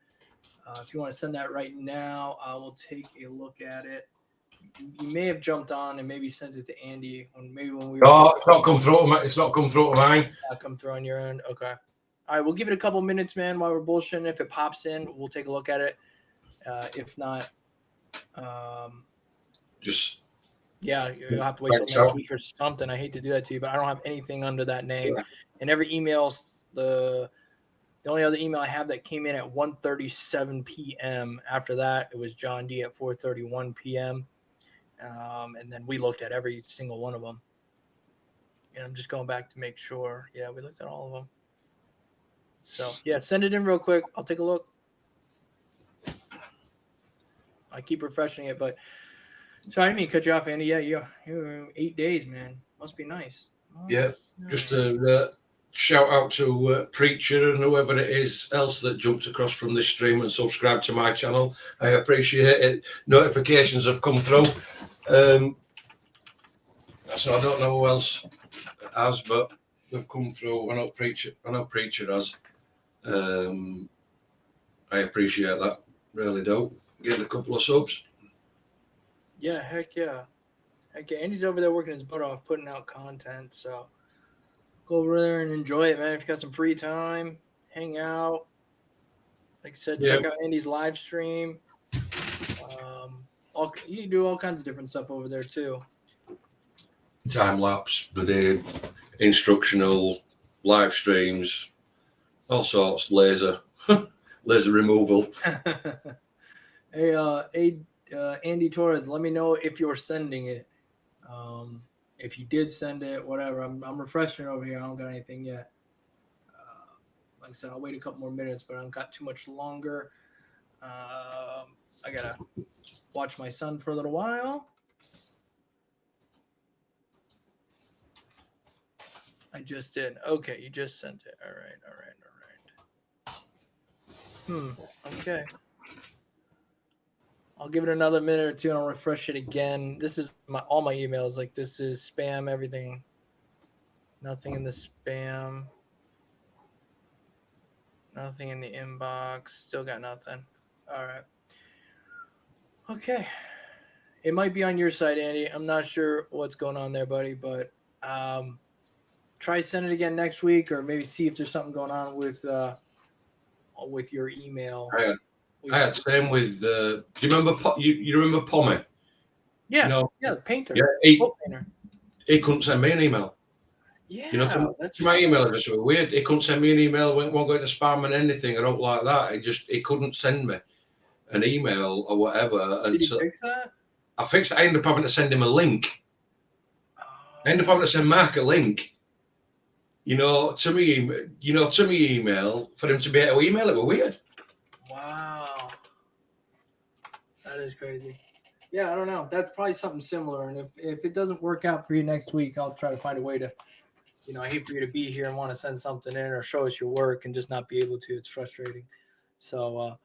If you want to send that right now, I will take a look at it. you may have jumped on and maybe sent it to Andy when we were. No, it's not come through. It's not come through to mine. Not come through on your end. Okay. All right, we'll give it a couple minutes, man, while we're bullshitting. If it pops in, we'll take a look at it. If not, just you'll have to wait till next week or something. I hate to do that to you, but I don't have anything under that name. Yeah. And every email, the only other email I have that came in at 1:37 p.m. After that, it was John D at 4:31 p.m. And then we looked at every single one of them. And I'm just going back to make sure. Yeah, we looked at all of them. So, yeah, send it in real quick. I'll take a look. I keep refreshing it, but sorry, I didn't mean to cut you off, Andy. Yeah, you're 8 days, man. Must be nice. Yeah, just a shout out to Preacher and whoever it is else that jumped across from this stream and subscribed to my channel. I appreciate it. Notifications have come through. So I don't know who else has, but they've come through. I know Preacher has. I appreciate that. Really do. Getting a couple of subs. Yeah, heck yeah. Andy's over there working his butt off, putting out content. So go over there and enjoy it, man. If you got some free time, hang out. Like I said, check out Andy's live stream. You do all kinds of different stuff over there too. Time lapse, the instructional live streams, all sorts. Laser removal. Hey, Andy Torres, let me know if you're sending it. If you did send it, whatever. I'm refreshing over here. I don't got anything yet. Like I said, I'll wait a couple more minutes, but I don't got too much longer. I gotta watch my son for a little while. I just did. Okay, you just sent it. All right. Okay. I'll give it another minute or two and I'll refresh it again. This is all my emails. Like, this is spam, everything. Nothing in the spam. Nothing in the inbox. Still got nothing. All right. Okay. It might be on your side, Andy. I'm not sure what's going on there, buddy, but try send it again next week, or maybe see if there's something going on with your email. I had same with. Do you remember? You remember Pommy? Yeah, the painter. Yeah, he couldn't send me an email. Yeah, that's my email address was weird. He couldn't send me an email. Won't go into spam and anything. I don't like that. He couldn't send me an email or whatever. And did you fix that? I fixed it. I ended up having to send him a link. I ended up having to send Mark a link. To me email for him to be able to email it was weird. Wow. That is crazy. Yeah, I don't know. That's probably something similar. And if it doesn't work out for you next week, I'll try to find a way to, I hate for you to be here and want to send something in or show us your work and just not be able to. It's frustrating. So,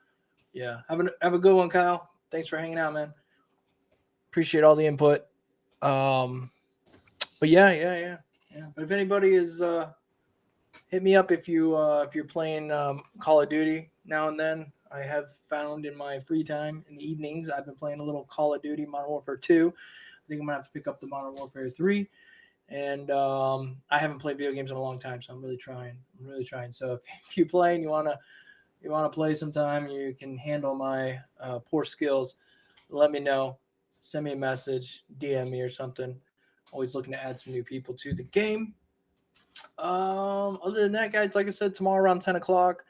yeah. Have a good one, Kyle. Thanks for hanging out, man. Appreciate all the input. But yeah. But if anybody is, hit me up if you're playing Call of Duty now and then. I have found in my free time in the evenings, I've been playing a little Call of Duty Modern Warfare 2. I think I'm gonna have to pick up the Modern Warfare 3. And I haven't played video games in a long time, so I'm really trying. So if you play and you wanna play sometime, you can handle my poor skills, let me know. Send me a message, DM me or something. Always looking to add some new people to the game. Other than that, guys, like I said, tomorrow around 10 o'clock.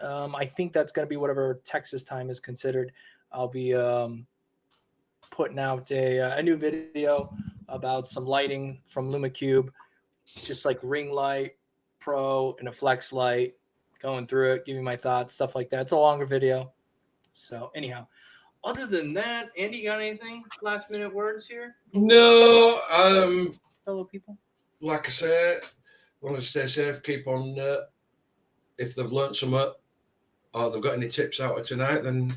I think that's going to be whatever Texas time is considered. I'll be putting out a new video about some lighting from LumaCube, just like ring light, pro, and a flex light, going through it, giving my thoughts, stuff like that. It's a longer video. So anyhow, other than that, Andy, got anything? Last minute words here? No. Fellow people? Like I said, want to stay safe, keep on. If they've learnt something or they've got any tips out of tonight, then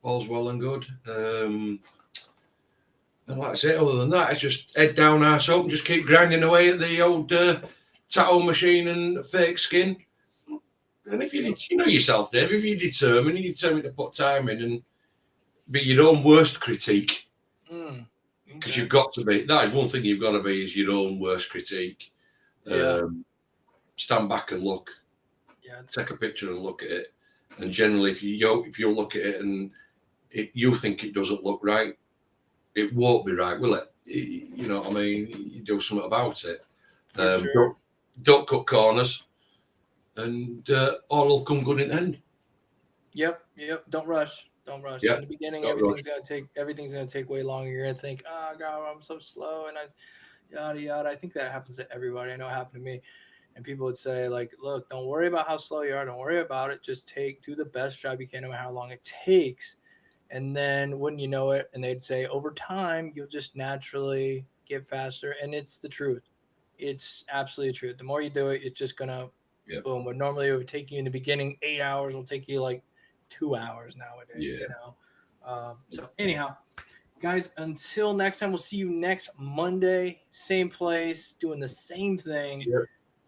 all's well and good. And like I say, other than that, it's just head down, arse up, and just keep grinding away at the old tattoo machine and fake skin. And if you know yourself, Dave, if you're determined to put time in and be your own worst critique, Because you've got to be. That is one thing you've got to be, is your own worst critique. Yeah. Stand back and look. Yeah. Take a picture and look at it. And generally, if you look at it and you think it doesn't look right, it won't be right, will it? You know what I mean? You do something about it. For sure. Don't cut corners, and all will come good in the end. Yep. Don't rush. Yep. In the beginning, everything's gonna take way longer. You're gonna think, oh God, I'm so slow, and yada yada. I think that happens to everybody. I know it happened to me. And people would say, like, look, don't worry about how slow you are. Don't worry about it. Just do the best job you can, no matter how long it takes. And then wouldn't you know it? And they'd say, over time, you'll just naturally get faster. And it's the truth. It's absolutely true. The more you do it, it's just going to boom. But normally it would take you in the beginning 8 hours. Will take you like 2 hours nowadays, you know? So anyhow, guys, until next time, we'll see you next Monday, same place, doing the same thing. Yep.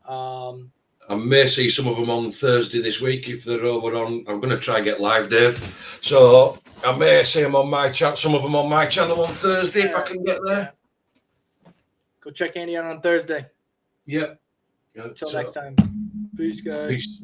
I may see some of them on Thursday this week if they're over on. I'm going to try and get live, Dave. So I may see them on my channel. Some of them on my channel on Thursday if I can get there. Yeah. Go check Andy out on Thursday. Yep. Until next time. Peace, guys. Peace.